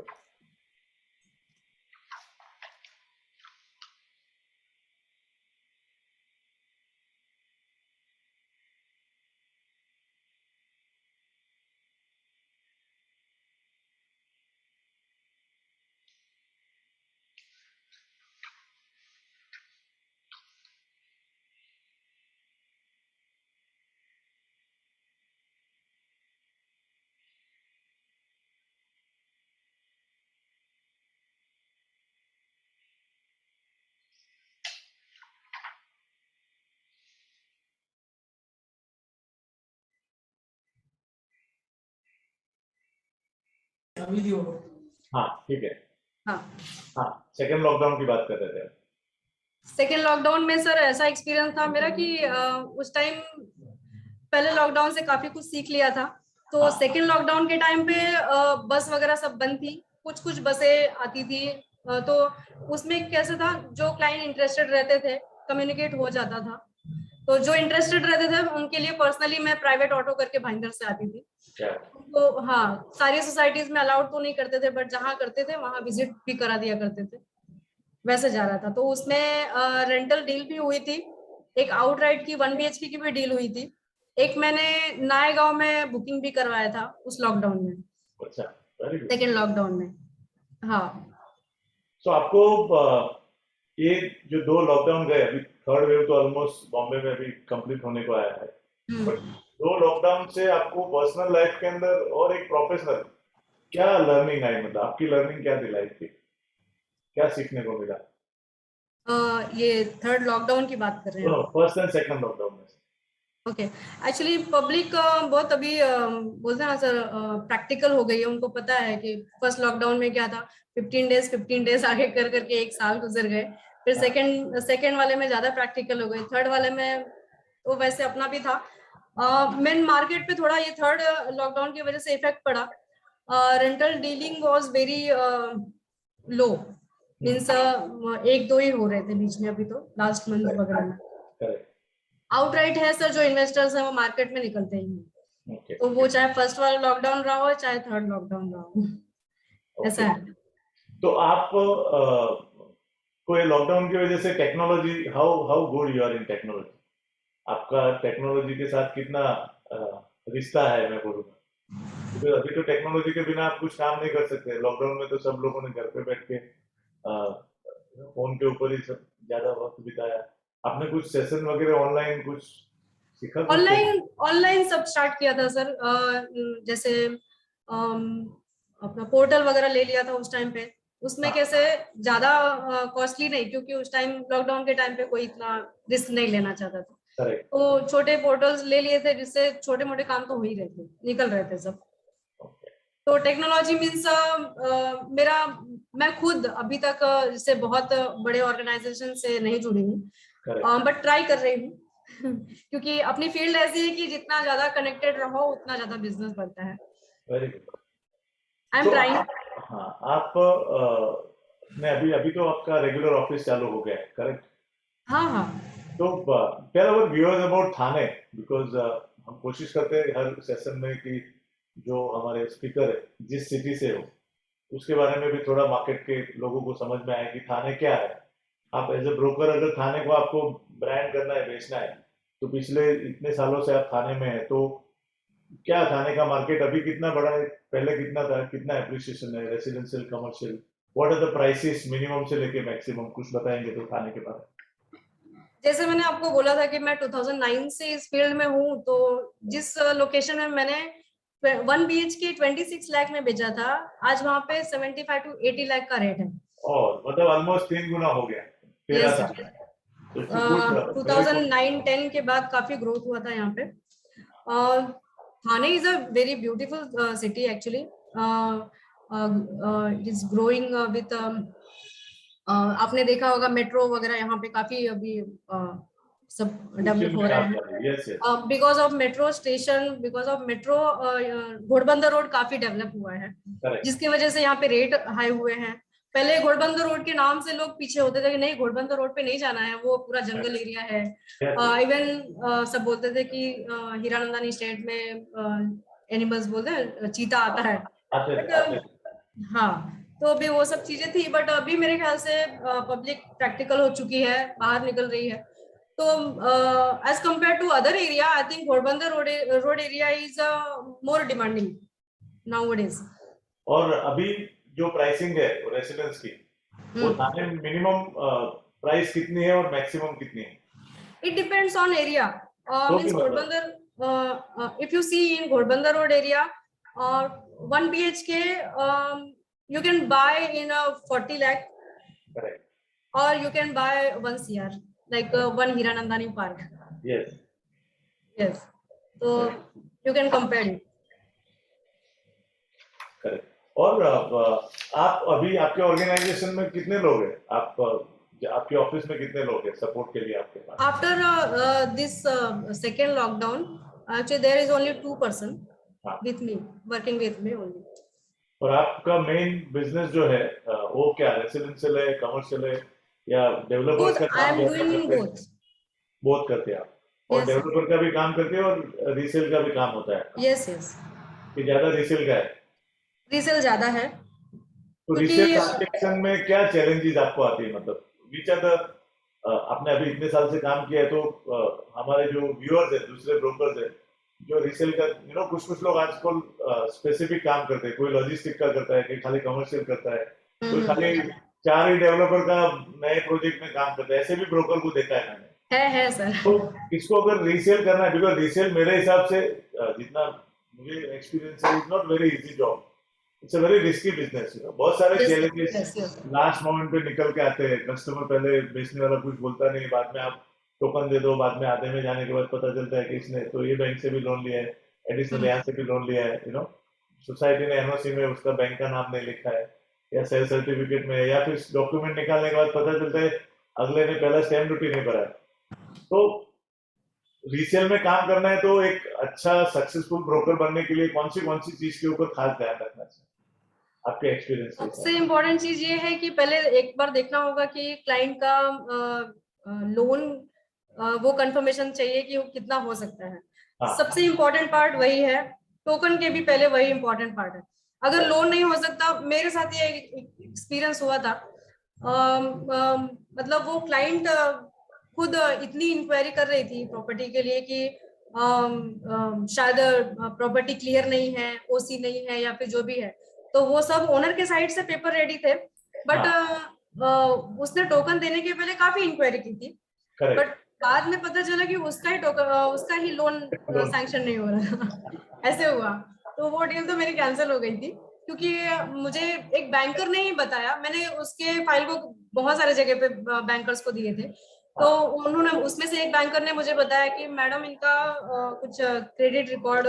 वीडियो। हाँ ठीक है। हाँ, हाँ, सेकेंड लॉकडाउन की बात कर रहे थे। सेकेंड लॉकडाउन में सर ऐसा एक्सपीरियंस था मेरा कि उस टाइम पहले लॉकडाउन से काफी कुछ सीख लिया था। तो हाँ। सेकेंड लॉकडाउन के टाइम पे बस वगैरह सब बंद थी, कुछ कुछ बसें आती थी। तो उसमें कैसे था, जो क्लाइंट इंटरेस्टेड रहते थे कम्युनिकेट हो जाता था। तो जो इंटरेस्टेड रहते थे उनके लिए पर्सनली मैं प्राइवेट ऑटो करके भाईंदर से आती थी। क्या? तो हाँ, सारी सोसाइटीज में अलाउड तो नहीं करते थे, बट जहाँ करते थे वहां विजिट भी करा दिया करते थे, वैसे जा रहा था। तो उसमें रेंटल डील भी हुई थी, एक आउटराइट की 1 BHK की भी डील हुई थी। एक मैंने नायगांव में बुकिंग भी करवाया था उस लॉकडाउन में, अच्छा, वेरी गुड। सेकेंड लॉकडाउन में। हाँ। सो आपको ये जो 2 लॉकडाउन गए, अभी थर्ड वेव तो ऑलमोस्ट बॉम्बे में अभी कंप्लीट होने को आया है, बट 2 लॉकडाउन से आपको पर्सनल लाइफ के अंदर और एक प्रोफेशनल क्या लर्निंग आई, मतलब आपकी लर्निंग क्या थी लाइफ की, क्या सीखने को मिला? ये थर्ड लॉकडाउन की बात कर रहे हैं दोनों, आप? फर्स्ट एंड सेकंड लॉकडाउन में से। ओके। एक्चुअली पब्लिक बहुत अभी बोलते हैं ना सर, प्रैक्टिकल हो गई है। उनको पता है कि फर्स्ट लॉकडाउन में क्या था, 15 डेज आगे कर करके 1 साल गुजर गए। फिर सेकंड वाले में ज्यादा प्रैक्टिकल हो गई, थर्ड वाले में तो वैसे अपना भी था। मेन मार्केट पे थोड़ा ये थर्ड लॉकडाउन की वजह से इफेक्ट पड़ा। Rental dealing was very low, means 1-2 ही हो रहे थे बीच में, अभी तो लास्ट मंथ वगैरह में। करेक्ट। आउटराइट है सर, जो इन्वेस्टर्स हैं वो मार्केट में निकलते ही हैं। ओके। तो वो चाहे फर्स्ट वाला लॉकडाउन रहा हो चाहे थर्ड लॉकडाउन रहा हो, ऐसा ओके। है। तो आप को ये लॉकडाउन की वजह से technology, how how good you are in technology, आपका टेक्नोलॉजी के साथ कितना रिश्ता है, मैं बोलूँगा? क्योंकि अभी तो टेक्नोलॉजी के बिना आप कुछ काम नहीं कर सकते। लॉकडाउन में तो सब लोगों ने घर पे बैठ के फोन के ऊपर ही सब ज्यादा वक्त बिताया। आपने कुछ सेशन वगैरह ऑनलाइन कुछ सीखा कुछ? ऑनलाइन सब स्टार्ट किया था सर। जैसे अपना पोर्टल वगैरह ले लिया था उस टाइम पे। उसमें कैसे ज्यादा कॉस्टली नहीं, क्योंकि उस टाइम लॉकडाउन के टाइम पे कोई इतना रिस्क नहीं लेना चाहता था। करेक्ट। तो छोटे पोर्टल्स ले लिए थे, जिससे छोटे मोटे काम तो हो ही रहे थे, निकल रहे थे सब। तो टेक्नोलॉजी मीन्स मेरा, मैं खुद अभी तक जैसे बहुत बड़े ऑर्गेनाइजेशन से नहीं जुड़ी हूँ, करेक्ट। बट ट्राई कर रही हूँ क्योंकि अपनी फील्ड ऐसी है कि जितना ज्यादा कनेक्टेड रहो उतना ज्यादा बिजनेस बढ़ता है। Very good. आई एम तो ट्राइंग। हाँ, आप ने अभी अभी तो आपका रेगुलर ऑफिस चालू हो गया है, करेक्ट? हाँ हाँ। तो tell our viewers about Thane, because हम कोशिश करते हैं हर सेशन में कि जो हमारे स्पीकर है जिस सिटी से हो उसके बारे में भी थोड़ा मार्केट के लोगों को समझ में आए कि थाने क्या है। आप एज ए ब्रोकर अगर थाने को आपको ब्रांड करना है, बेचना है, तो पिछले इतने सालों से आप थाने में है, तो क्या थाने का मार्केट अभी कितना बड़ा है, पहले कितना था, कितना एप्रिसिएशन है, residential, commercial, what are the prices minimum से लेके मैक्सिमम, कुछ बताएंगे तो थाने के बारे जैसे मैंने आपको बोला था कि मैं 2009 से इस फील्ड में हूँ, तो जिस लोकेशन में मैंने 1 BHK 26 लाख में बेचा था, आज वहाँ पे 75 to 80 लाख का रेट है। में? और मतलब ऑलमोस्ट 3 गुना हो गया 13 यस साल सर। में। तो इट्स गुड, वेरी गुड। 2009-10 के बाद काफी ग्रोथ हुआ था यहाँ पे। Thane is a very beautiful city actually. It is growing with, आपने देखा होगा मेट्रो वगैरह यहाँ पे काफी अभी सब डेवलप हो रहे हैं। Yes yes. Because of metro station, because of metro, Ghodbunder road काफी डेवलप हुआ है, करेक्ट। जिसकी वजह से यहाँ पे रेट हाई हुए हैं। पहले घोड़बंदर रोड के नाम से लोग पीछे होते थे कि नहीं, घोड़बंदर रोड पे नहीं जाना है, वो पूरा जंगल एरिया है। इवन सब बोलते थे कि हीरानंदानी स्टेट में एनिमल्स बोलते हैं, चीता आता है। बट हाँ, तो अभी वो सब चीजें थी, बट अभी मेरे ख्याल से पब्लिक प्रैक्टिकल हो चुकी है, बाहर निकल रही है। तो as compare to other area, I think Ghodbunder road area is more demanding nowadays. और अभी जो प्राइसिंग है रेसिडेंस की, वो थाने में मिनिमम प्राइस कितनी है और मैक्सिमम कितनी है? It depends on area. तो भी Means मतलब Ghodbandar, if you see in Ghodbandar Road area, 1 BHK, you can buy in a 40 lakh, correct. or you can buy 1 CR, like one Hiranandani Park. Yes. Yes. So you can compare it. Correct. और आप अभी आपके organisation में कितने लोग हैं? आप आपके ऑफिस में कितने लोग हैं सपोर्ट के लिए आपके पास? After this second lockdown, actually there is only 2 person हाँ, with me, working with me only. और आपका मेन बिजनेस जो है वो क्या रेसिडेंशियल है, कमर्शियल है, या डेवलपर्स Both का I काम am ज्यादा doing in करते हैं? both. बहुत करते हैं आप, और Yes, sir. डेवलपर का भी काम करते हैं और रीसेल का भी काम होता है आपका, Yes, yes. कि ज्यादा रीसेल का है? रीसेल ज्यादा है तो क्योंकि रीसेल ट्रांजेक्शन में क्या चैलेंजेस आपको आती है, मतलब विच आर द आपने अभी इतने साल से काम किया है तो हमारे जो व्यूअर्स है, दूसरे ब्रोकर्स है जो रीसेल का, कुछ कुछ लोग आजकल स्पेसिफिक काम करते हैं, कोई लॉजिस्टिक का करता है, कोई खाली कमर्शियल करता है, कोई खाली हम्म, 4 ही डेवलपर का नए प्रोजेक्ट में काम करता है, ऐसे भी ब्रोकर को देखा है मैंने। है सर। तो इसको अगर रीसेल करना है, बिकॉज रीसेल मेरे हिसाब से जितना मुझे एक्सपीरियंस है, it's not very easy job, it's a very risky business. बहुत सारे yes challenges yes yes. Last moment पे निकल के आते हैं, कस्टमर पहले बेचने वाला कुछ बोलता नहीं, बाद में आप टोकन दे दो, बाद में आधे में जाने के बाद पता चलता है कि इसने तो ये बैंक से भी लोन लिया है, एडिशनल यहाँ से भी लोन लिया है, सोसाइटी ने एनओसी में उसका बैंक का नाम नहीं लिखा है, या सेल सर्टिफिकेट में, या फिर डॉक्यूमेंट निकालने के बाद पता चलता है अगले ने पहला स्टैम्प ड्यूटी नहीं भरा है। तो रीसेल में काम करना है तो एक अच्छा सक्सेसफुल ब्रोकर बनने के लिए कौन सी चीज के ऊपर खास ध्यान रखना चाहिए आपके एक्सपीरियंस के सबसे हिसाब इम्पोर्टेंट चीज ये है कि पहले एक बार देखना होगा कि क्लाइंट का लोन वो कंफर्मेशन चाहिए कि वो कितना हो सकता है। से? हाँ, सबसे इम्पोर्टेंट पार्ट वही है। टोकन के भी पहले वही इम्पोर्टेंट पार्ट है। अगर लोन नहीं हो सकता, मेरे साथ ये एक्सपीरियंस हुआ था। मतलब वो क्लाइंट खुद इतनी इंक्वायरी कर रही थी प्रॉपर्टी के लिए कि शायद प्रॉपर्टी क्लियर नहीं है, ओसी नहीं है, या फिर जो भी है। तो वो सब ओनर के साइड से पेपर रेडी थे, बट हाँ, उसने टोकन देने के पहले काफी इंक्वायरी की थी। करेक्ट। बट बाद में पता चला कि उसका ही टोकन, उसका ही लोन लोन। सैंक्शन नहीं हो रहा। ऐसे हुआ। तो वो डील तो मेरी कैंसिल हो गई थी, क्योंकि मुझे एक बैंकर ने ही बताया। मैंने उसके फाइल को बहुत सारे जगह पे बैंकर्स को दिए थे, तो हाँ, उन्होंने, उसमें से एक बैंकर ने मुझे बताया कि मैडम इनका कुछ क्रेडिट रिकॉर्ड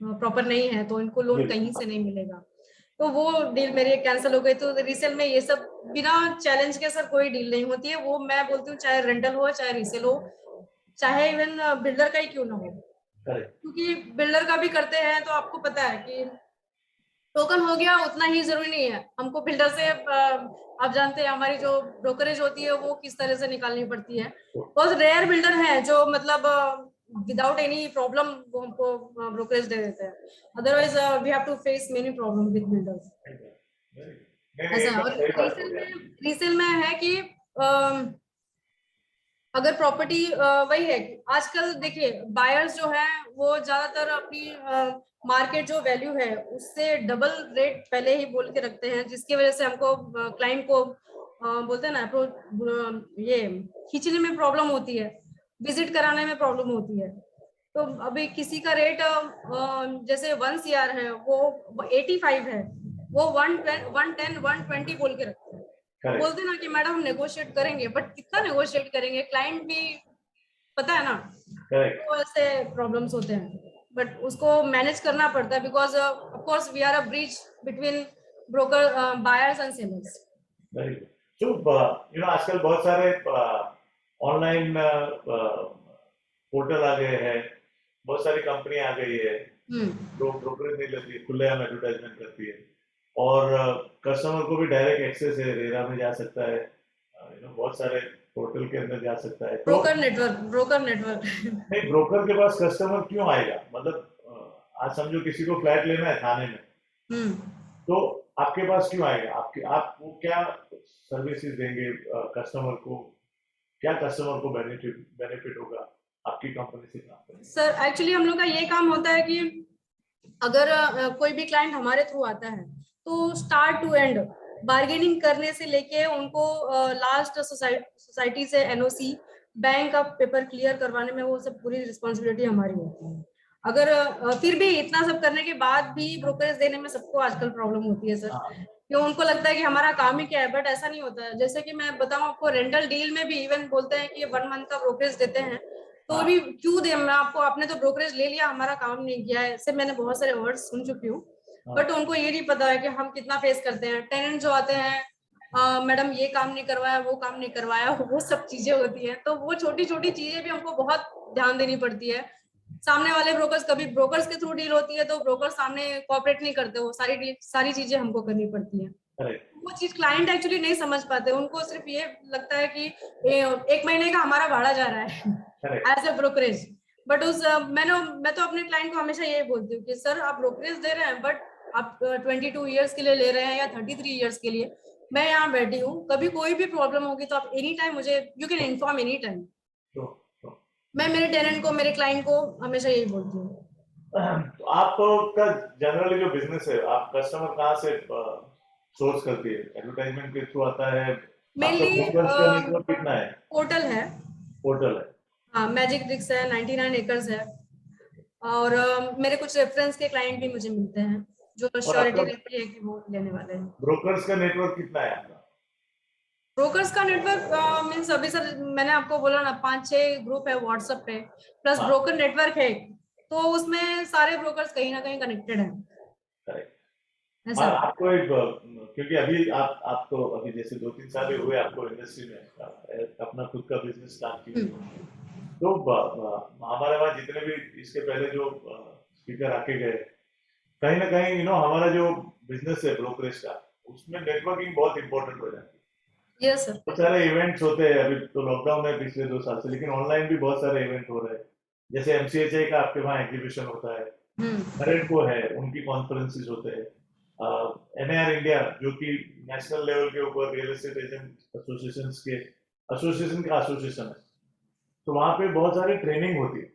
प्रॉपर नहीं है, तो इनको लोन जी, कहीं से नहीं मिलेगा। तो वो डील मेरी कैंसिल हो गई। तो रीसेल में ये सब बिना चैलेंज के सर कोई डील नहीं होती है। वो मैं बोलती हूँ, चाहे रेंटल हो, चाहे रीसेल हो, चाहे इवन बिल्डर का ही क्यों ना हो, करेक्ट। क्योंकि बिल्डर का भी करते हैं तो आपको पता है कि टोकन हो गया उतना ही जरूरी नहीं है। हमको बिल्डर से आप जानते हैं हमारी जो ब्रोकरेज होती है वो किस तरह से निकालनी पड़ती है। बहुत रेयर बिल्डर हैं जो मतलब विदाउट एनी प्रॉब्लम वो हमको ब्रोकरेज दे देते हैं। Otherwise we have to face many problem with builders. नहीं, नहीं, ऐसा है। एकदम और सही बात रीसेल बोले आप। में, रीसेल में है कि अगर प्रॉपर्टी वही है कि आजकल देखिए बायर्स जो है वो ज्यादातर अपनी मार्केट जो वैल्यू है उससे डबल रेट पहले ही बोल के रखते हैं, जिसकी वजह से हमको क्लाइंट को बोलते हैं ना ये खींचने में प्रॉब्लम होती है, विजिट कराने में प्रॉब्लम होती है। तो अभी किसी का रेट जैसे 1 CR है, वो 85 है, वो 110 120 बोल के रखते हैं। वो करेक्ट, बोलते हैं ना कि मैडम हम नेगोशिएट करेंगे, बट कितना नेगोशिएट करेंगे, क्लाइंट भी पता है ना। करेक्ट। तो ऐसे प्रॉब्लम्स होते हैं, बट उसको मैनेज करना पड़ता है, because of course we are a bridge between broker, buyers and sellers. Very good. तो आजकल बहुत सारे ऑनलाइन पोर्टल आ गए हैं, बहुत सारी कंपनी आ गई है, हम्म। लोग ब्रोकरेज नहीं लेती, खुलेआम एडवर्टाइजमेंट करती है, और कस्टमर को भी डायरेक्ट एक्सेस है, रेरा में जा सकता है, बहुत सारे पोर्टल के अंदर जा सकता है। तो ब्रोकर नेटवर्क, ब्रोकर नेटवर्क। नहीं, ब्रोकर के पास कस्टमर क्यों आएगा, मतलब आज समझो किसी को फ्लैट लेना है थाने में, हम्म। तो आपके पास क्यों आएगा? आप वो क्या सर्विसेज देंगे कस्टमर को, क्या कस्टमर को बेनिफिट बेनिफिट होगा आपकी कंपनी से काम करने सर एक्चुअली हम लोग का ये काम होता है कि अगर कोई भी क्लाइंट हमारे थ्रू आता है तो स्टार्ट टू एंड बार्गेनिंग करने से लेके उनको लास्ट सोसाइटी से एनओसी, बैंक का पेपर क्लियर करवाने में वो सब पूरी रिस्पॉन्सिबिलिटी हमारी होती है। अगर फिर भी इतना सब करने के बाद भी ब्रोकरेज देने में सबको आजकल प्रॉब्लम होती है सर, हाँ, क्यों उनको लगता है कि हमारा काम ही क्या है, बट ऐसा नहीं होता है। जैसे कि मैं बताऊं आपको, रेंटल डील में भी इवन बोलते हैं कि 1 मंथ का ब्रोकरेज देते हैं, तो हाँ, भी क्यों दे, मैं आपको, आपने तो ब्रोकरेज ले लिया, हमारा काम नहीं किया है, ऐसे मैंने बहुत सारे वर्ड्स सुन चुकी हूँ। हाँ। बट उनको ये नहीं पता है कि हम कितना फेस करते हैं। टेनेंट जो आते हैं, मैडम ये काम नहीं करवाया, वो काम नहीं करवाया, वो सब चीजें होती हैं। तो वो छोटी छोटी चीजें भी हमको बहुत ध्यान देनी पड़ती है। सामने वाले ब्रोकर्स, कभी ब्रोकर्स के थ्रू डील होती है तो ब्रोकर सामने कोऑपरेट नहीं करते, वो सारी चीजें हमको करनी पड़ती हैं। करेक्ट। वो चीज क्लाइंट एक्चुअली नहीं समझ पाते, उनको सिर्फ ये लगता है कि 1 महीने का हमारा भाड़ा जा रहा है correct. As a brokerage. But मैं तो अपने क्लाइंट को हमेशा ये बोलती हूँ कि सर आप ब्रोकरेज दे रहे हैं, बट आप 22 ईयर्स के लिए ले रहे हैं या 33 ईयर्स के लिए, मैं यहाँ बैठी हूँ, कभी कोई भी प्रॉब्लम होगी तो आप एनी टाइम मुझे, you can inform any time. मैं मेरे टेनेंट को, मेरे क्लाइंट को हमेशा यही बोलती हूँ। तो आपका जनरली जो बिजनेस है, आप कस्टमर कहाँ से सोर्स करती है? एडवर्टाइजमेंट के थ्रू आता है? आपका मेनली ब्रोकर्स का नेटवर्क कितना है? पोर्टल है, पोर्टल है। हाँ, मैजिक ब्रिक्स है, 99 एकर्स है, और मेरे कुछ रेफरेंस के क्लाइंट भी मुझे मिलते हैं जो और श्योरिटी आपका रहती है कि वो लेने वाले हैं। ब्रोकर्स का नेटवर्क कितना है आपका? ब्रोकर्स का नेटवर्क मीन्स अभी सर मैंने आपको बोला ना, 5-6 ग्रुप है व्हाट्सएप पे, प्लस हाँ। ब्रोकर नेटवर्क है, तो उसमें सारे ब्रोकर्स कहीं ना कहीं कनेक्टेड है करेक्ट। सर। आपको एक क्योंकि अभी आप तो अभी जैसे 2-3 साल ही हुए आपको इंडस्ट्री में अपना खुद का बिजनेस स्टार्ट किया, तो हमारे वहाँ जितने भी इसके पहले जो स्पीकर आके गए, कहीं ना कहीं हमारा जो बिजनेस है ब्रोकरेज का, उसमें नेटवर्किंग बहुत इंपॉर्टेंट हो जाती है। Yes sir. बहुत सारे इवेंट्स होते हैं, अभी तो लॉकडाउन है पिछले 2 साल से, लेकिन ऑनलाइन भी बहुत सारे इवेंट हो रहे हैं। जैसे एमसीएचआई का आपके वहाँ एग्जीबिशन होता है, मेरिट को है, उनकी कॉन्फ्रेंसेस होते हैं, एनआर इंडिया जो कि नेशनल लेवल के ऊपर रियल एस्टेट एजेंट एसोसिएशन का एसोसिएशन है, तो वहाँ पे बहुत सारी ट्रेनिंग होती है।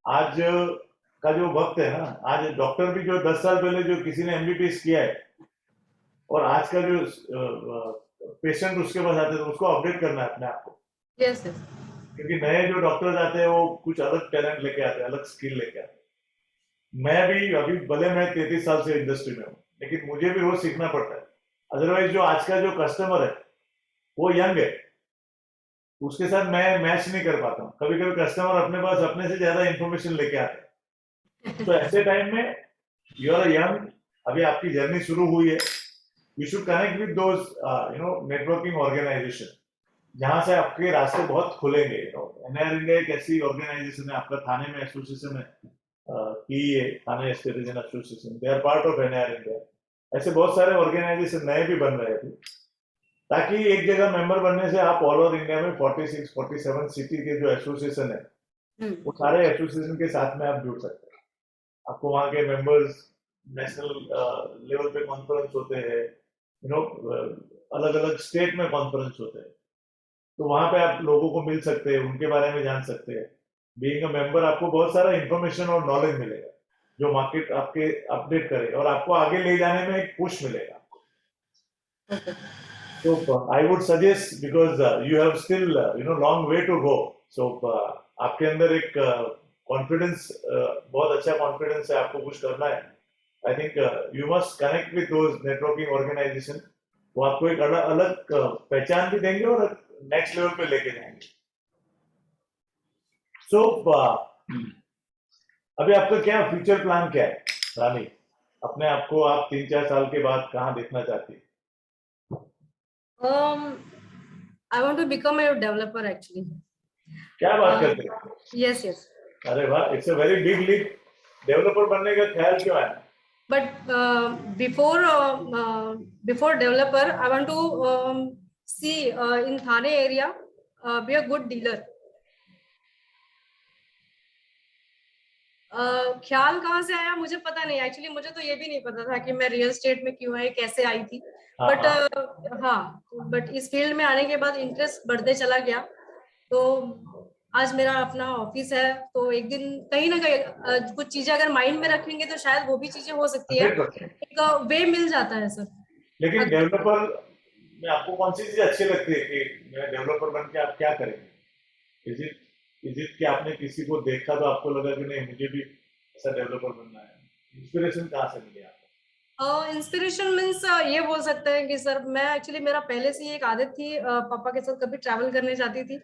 आज का जो वक्त है ना, आज डॉक्टर भी जो 10 साल पहले जो किसी ने एमबीबीएस किया है, और आज का जो पेशेंट उसके पास आते हैं, तो उसको अपडेट करना है अपने आप को, यस यस। क्योंकि नए जो डॉक्टर्स आते हैं वो कुछ अलग टैलेंट लेके आते हैं, अलग स्किल लेके आते हैं। मैं भी अभी भले मैं 33 साल से इंडस्ट्री में हूँ, लेकिन मुझे भी रोज सीखना पड़ता है। अदरवाइज जो आज का जो कस्टमर है वो यंग है, उसके साथ मैं मैच नहीं कर पाता हूँ। कभी कभी कस्टमर अपने पास अपने से ज्यादा इंफॉर्मेशन लेके आते हैं, तो ऐसे टाइम में यू आर यंग, अभी आपकी जर्नी शुरू हुई है, you should connect with those networking organisation, जहां से आपके रास्ते बहुत खुलेंगे। एनआर इंडिया एक ऐसी ऑर्गेनाइजेशन है, आपका थाने में एसोसिएशन है, TA Thane estate agent association, they are part of NR India. ऐसे बहुत सारे ऑर्गेनाइजेशन नए भी बन रहे थे, ताकि एक जगह मेंबर बनने से आप ऑल ओवर इंडिया में 46-47 सिटी के जो एसोसिएशन है, वो सारे एसोसिएशन के साथ में आप जुड़ सकते हैं। आपको वहाँ के मेंबर्स, नेशनल लेवल पे कॉन्फ्रेंस होते हैं, अलग अलग स्टेट में कॉन्फ्रेंस होते हैं, तो वहां पे आप लोगों को मिल सकते हैं, उनके बारे में जान सकते हैं। बीइंग अ मेंबर आपको बहुत सारा इंफॉर्मेशन और नॉलेज मिलेगा, जो मार्केट आपके अपडेट करेगा, और आपको आगे ले जाने में एक पुश मिलेगा। So I would suggest, because you have still long way to go. So आपके अंदर एक कॉन्फिडेंस, बहुत अच्छा कॉन्फिडेंस है, आपको कुछ करना है। I think you must connect with those networking organisation, वो आपको एक अलग पहचान भी देंगे और नेक्स्ट लेवल पे लेके जाएंगे। सो अभी आपका क्या फ्यूचर प्लान क्या है रानी? अपने आप को आप 3-4 साल के बाद कहाँ देखना चाहती है? I want to become a developer actually. क्या बात करते हैं? Yes, yes. अरे वाह, it's a very big leap. Developer बनने का ख्याल क्यों आया? But before developer, I want to see in Thane area be a good dealer. ख्याल कहाँ से आया मुझे पता नहीं, एक्चुअली मुझे तो ये भी नहीं पता था कि मैं रियल एस्टेट में क्यों आई, कैसे आई थी। बट हाँ, बट इस फील्ड में आने के बाद इंटरेस्ट बढ़ते चला गया। तो आज मेरा अपना ऑफिस है, तो एक दिन कहीं ना कहीं कुछ चीजें अगर माइंड में रखेंगे तो शायद वो भी चीजें हो सकती है, 100%। एक वे मिल जाता है सर। लेकिन डेवलपर में आपको कौन सी चीज अच्छी लगती है कि मैं डेवलपर बन के आप क्या करेंगे? इज इट कि आपने किसी को देखा तो आपको लगा कि नहीं मुझे भी ऐसा डेवलपर बनना है? इंस्पिरेशन कहाँ से मिली आपको? इंस्पिरेशन मीन्स ये बोल सकते हैं कि सर मैं एक्चुअली, मेरा पहले से ही एक आदत थी, पापा के साथ कभी ट्रैवल करने जाती थी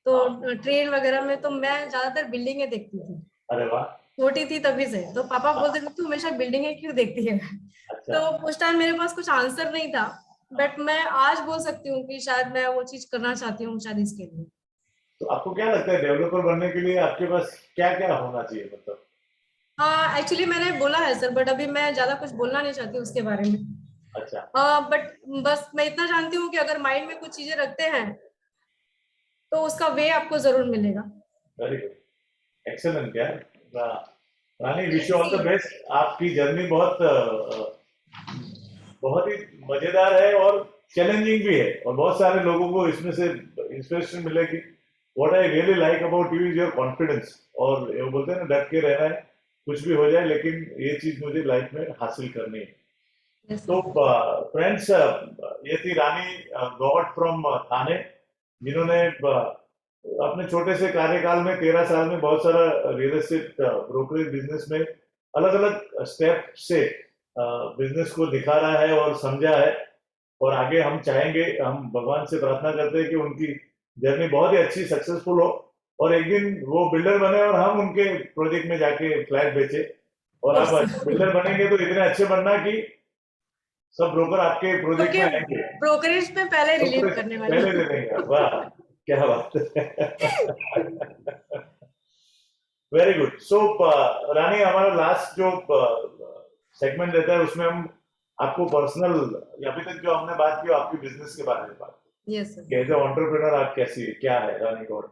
तो ट्रेन वगैरह में तो मैं ज्यादातर बिल्डिंगें देखती थी। अरे वाह। छोटी थी तभी से, तो पापा बोलते थे तू हमेशा बिल्डिंग क्यों देखती है। अच्छा, तो उस टाइम मेरे पास कुछ आंसर नहीं था, बट मैं आज बोल सकती हूँ कि शायद मैं वो चीज करना चाहती हूँ शायद इसके लिए। तो आपको क्या लगता है डेवलपर बनने के लिए आपके पास क्या क्या होना चाहिए, मतलब? हाँ एक्चुअली मैंने बोला है सर, बट अभी मैं ज्यादा कुछ बोलना नहीं चाहती उसके बारे में। अच्छा, बट बस मैं इतना जानती हूँ कि अगर माइंड में कुछ चीजें रखते हैं तो उसका वे आपको जरूर मिलेगा। वेरी गुड, एक्सेलेंट यार। Rani, wish let's you all see. The best. आपकी जर्नी बहुत ही मजेदार है और चैलेंजिंग भी है, और बहुत सारे लोगों को इसमें से इंस्पिरेशन मिलेगी। What I really like about you is your confidence, और ये बोलते हैं ना, डट के रहना है, कुछ भी हो जाए, लेकिन ये चीज मुझे लाइफ में हासिल करनी है। यस तो सर। फ्रेंड्स, ये थी रानी गौड फ्रॉम थाने, जिन्होंने अपने छोटे से कार्यकाल में 13 साल में बहुत सारा रियल एस्टेट ब्रोकरेज बिजनेस में अलग अलग स्टेप से बिजनेस को दिखा रहा है और समझा है। और आगे हम चाहेंगे, हम भगवान से प्रार्थना करते हैं कि उनकी जर्नी बहुत ही अच्छी सक्सेसफुल हो, और एक दिन वो बिल्डर बने और हम उनके प्रोजेक्ट में जाके फ्लैट बेचे। और आप बिल्डर बनेंगे तो इतने अच्छे बनना कि सब ब्रोकर आपके प्रोजेक्ट क्योंकि में आएंगे ब्रोकरेज में पहले तो रिलीव पूरे करने वाली पहले हूँ। दे देंगे। वाह, क्या बात है। Very good. सो रानी, हमारा लास्ट जो सेगमेंट रहता है उसमें हम आपको पर्सनल, अभी तक जो हमने बात की वो आपकी बिजनेस के बारे में बात यस सर। की, एज ए एंटरप्रेन्योर आप कैसी है, क्या है Rani Gaur,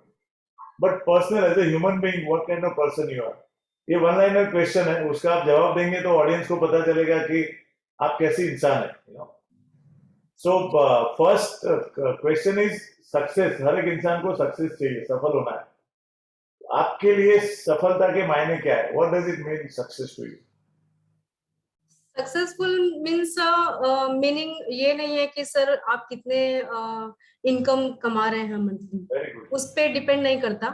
but personal as a human being, what kind of person you are. ये वन लाइनर क्वेश्चन है, उसका आप जवाब देंगे तो ऑडियंस को पता चलेगा कि आप कैसी इंसान है, you know. So first question is success. हर एक इंसान को सक्सेस चाहिए, सफल होना है। आपके लिए सफलता के मायने क्या है? What does it mean success to you? Successful means meaning ये नहीं है कि सर आप कितने इनकम कमा रहे हैं मंथली, वेरी गुड। उस पे डिपेंड नहीं करता।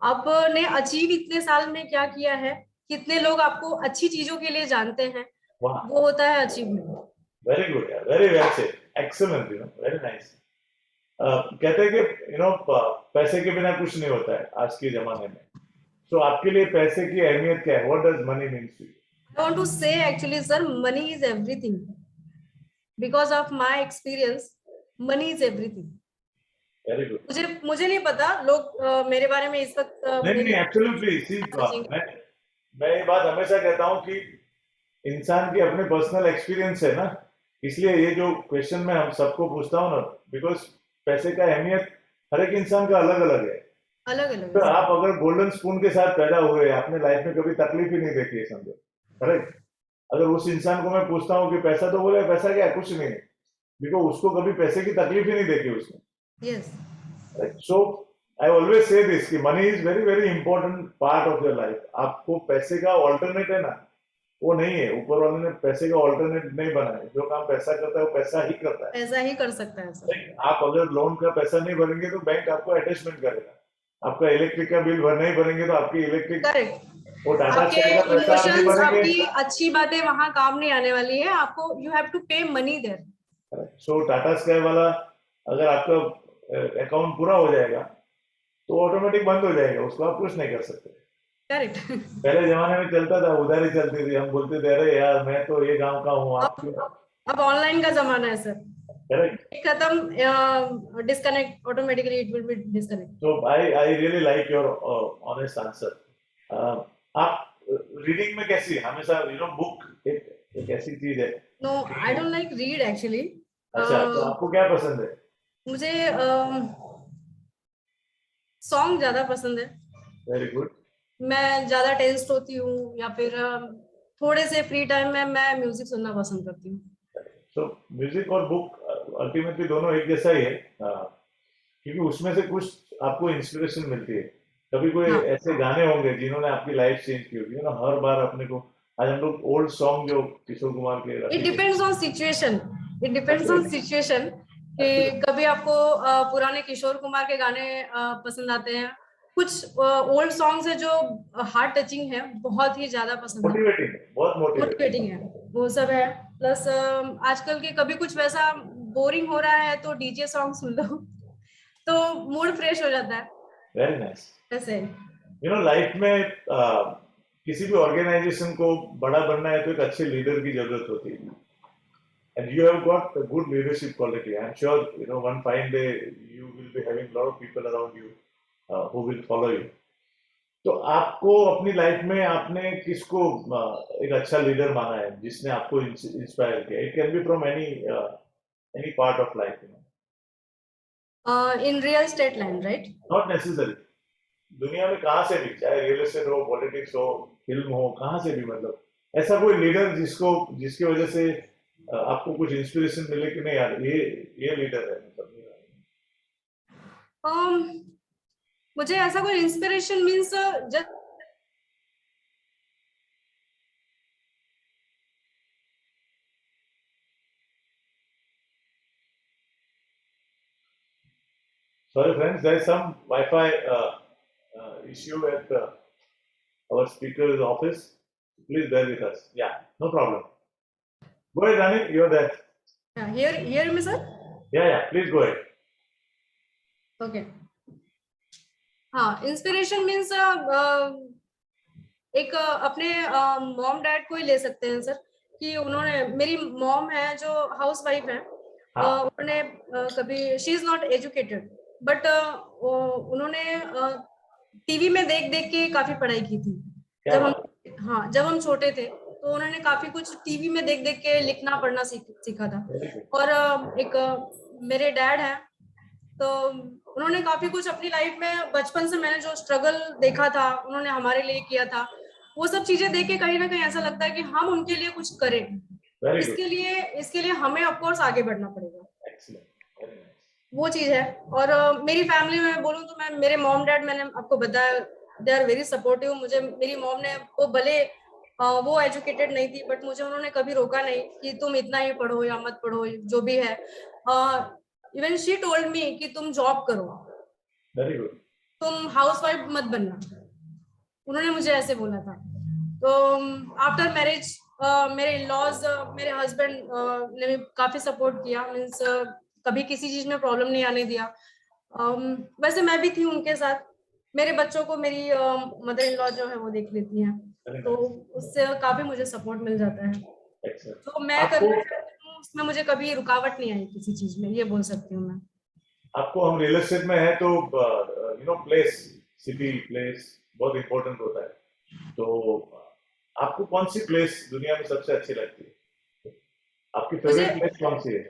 आपने अचीव इतने साल में क्या किया है, कितने लोग आपको अच्छी चीजों के लिए जानते हैं, वाह, वो होता है अचीवमेंट। वेरी गुड यार, very well said, excellent, you know, very nice. कहते हैं कि पैसे के बिना कुछ नहीं होता है आज के जमाने में। तो आपके लिए पैसे की अहमियत क्या है? What does money means to you? I want to say actually sir money is everything, because of my experience money is everything. Very good. मुझे मुझे नहीं पता लोग मेरे बारे में इस वक्त नहीं नहीं, मेरी एब्सोल्युटली सी, जजिंग। मैं ये बात हमेशा कहता हूँ कि इंसान की अपने पर्सनल एक्सपीरियंस है ना, इसलिए ये जो क्वेश्चन मैं हम सबको पूछता हूँ ना, बिकॉज पैसे का अहमियत हर एक इंसान का अलग अलग है। अलग अलग तो है सर। आप अगर गोल्डन स्पून के साथ पैदा हुए, आपने लाइफ में कभी तकलीफ ही नहीं देखी है, समझो, करेक्ट? अगर उस इंसान को मैं पूछता हूँ कि पैसा, तो बोले पैसा क्या है, कुछ नहीं है, बिकॉज उसको कभी पैसे की तकलीफ ही नहीं देखी उसने। Yes. So I always say this कि money is very very important part of your life. आपको पैसे का ऑल्टरनेट है ना, वो नहीं है। ऊपर वाले ने पैसे का ऑल्टरनेट नहीं बनाया। जो काम पैसा करता है वो पैसा ही करता है। ऐसा ही कर सकता है सर। आप अगर लोन का पैसा नहीं भरेंगे तो बैंक आपको अटैचमेंट करेगा। आपका इलेक्ट्रिक का बिल भर नहीं भरेंगे तो आपकी इलेक्ट्रिक, करेक्ट। वो टाटा आपके स्काई का पैसा आप नहीं इमोशंस, भरेंगे। आपकी अच्छी बातें वहां काम नहीं आने वाली है, आपको you have to pay money there. So Tata Sky वाला, अगर आपका अकाउंट पूरा हो जाएगा तो ऑटोमेटिक बंद हो जाएगा, उसको आप कुछ नहीं कर सकते। करेक्ट। पहले जमाने में चलता था, उधारी चलती थी, हम बोलते थे अरे यार मैं तो ये गांव का हूँ, आप क्यों? अब ऑनलाइन का जमाना है सर। करेक्ट। खत्म, disconnect automatically, it will be disconnect. So I really like your honest answer. आप रीडिंग में कैसी है? हमेशा बुक एक ऐसी चीज है। No I don't like read actually. अच्छा, तो आपको क्या पसंद है? मुझे सॉन्ग ज्यादा पसंद है। Very good. मैं ज्यादा टेंस्ड होती हूँ या फिर थोड़े से फ्री टाइम में मैं म्यूजिक सुनना पसंद करती हूँ। तो म्यूजिक और बुक अल्टीमेटली दोनों एक जैसा ही है, क्योंकि उसमें से कुछ आपको इंस्पिरेशन मिलती है। कभी कोई हाँ, ऐसे गाने होंगे जिन्होंने आपकी लाइफ चेंज की होगी ना, हर बार अपने को। आज हम लोग ओल्ड सॉन्ग जो किशोर कुमार के, it Rafi depends on situation. It depends on के, सिचुएशन कि कभी आपको पुराने किशोर कुमार के गाने पसंद आते हैं। कुछ ओल्ड सॉन्ग्स है जो हार्ट टचिंग है, बहुत ही ज्यादा पसंद है, मोटिवेटिंग, बहुत मोटिवेटिंग। मोटिवेटिंग है, वो सब है। प्लस आजकल के कभी कुछ वैसा बोरिंग हो रहा है तो डीजे सॉन्ग सुन लो तो मूड फ्रेश हो जाता है। Very nice. ऐसे। लाइफ में किसी भी ऑर्गेनाइजेशन को बड़ा बनना है तो एक अच्छे लीडर की जरूरत होती है. And you have got a good leadership quality. I'm sure, one fine day you will be having a lot of people around you who will follow you. तो आपको अपनी लाइफ में आपने किसको एक अच्छा लीडर माना है जिसने आपको इंस्पायर किया? It can be from any part of life, In real estate line, right? Not necessary. दुनिया में कहाँ से भी, चाहे रियल एस्टेट हो, पॉलिटिक्स हो, फिल्म हो, कहाँ से भी, मतलब ऐसा कोई लीडर जिसकी वजह से आपको कुछ इंस्पिरेशन मिले कि नहीं यार ये लीडर है, मतलब मुझे ऐसा कोई inspiration means just sorry friends, there is some Wi-Fi issue at our speaker's office. Please bear with us. Yeah, no problem. Go ahead, Rani, you're there. hear me, sir? Yeah, please go ahead. Okay. हाँ, inspiration means एक अपने mom dad को ही ले सकते हैं sir, कि उन्होंने, मेरी मॉम है जो हाउस वाइफ है, उन्होंने कभी, she is not educated, but उन्होंने टीवी में देख देख के काफी पढ़ाई की थी. जब हम छोटे थे तो उन्होंने काफी कुछ टीवी में देख देख के लिखना पढ़ना सीखा था. और एक मेरे डैड है, तो उन्होंने काफी कुछ अपनी लाइफ में बचपन से, मैंने जो स्ट्रगल देखा था उन्होंने हमारे लिए किया था, वो सब चीजें देख के कहीं ना कहीं ऐसा लगता है कि हम उनके लिए कुछ करें. इसके लिए हमें ऑफ कोर्स आगे बढ़ना पड़ेगा. वो चीज है. और मेरी फैमिली में बोलूं तो मैं, मेरे मॉम डैड, मैंने आपको बताया, दे आर वेरी सपोर्टिव. मुझे मेरी मॉम ने, वो भले वो एजुकेटेड नहीं थी, बट मुझे उन्होंने कभी रोका नहीं कि तुम इतना ही पढ़ो या मत पढ़ो, जो भी है. इवन शी टोल्ड मी कि तुम जॉब करो, वेरी गुड, तुम हाउसवाइफ मत बनना. उन्होंने मुझे ऐसे बोला था. तो आफ्टर मैरिज मेरे इन-लॉज, मेरे हस्बैंड ने भी काफी सपोर्ट किया. मीन्स कभी किसी चीज में प्रॉब्लम नहीं आने दिया. वैसे मैं भी थी उनके साथ. मेरे बच्चों को मेरी मदर इन लॉ जो है वो देख लेती हैं, तो उससे काफी मुझे सपोर्ट मिल जाता है. तो मैं कभी उसमें मुझे कभी रुकावट नहीं आई किसी चीज में, ये बोल सकती हूँ मैं. आपको, हम रियल एस्टेट में है तो प्लेस, सिटी प्लेस बहुत इंपॉर्टेंट होता है. तो आपको कौन सी प्लेस दुनिया में सबसे अच्छी लगती है? आपकी फेवरेट प्लेस कौन सी है?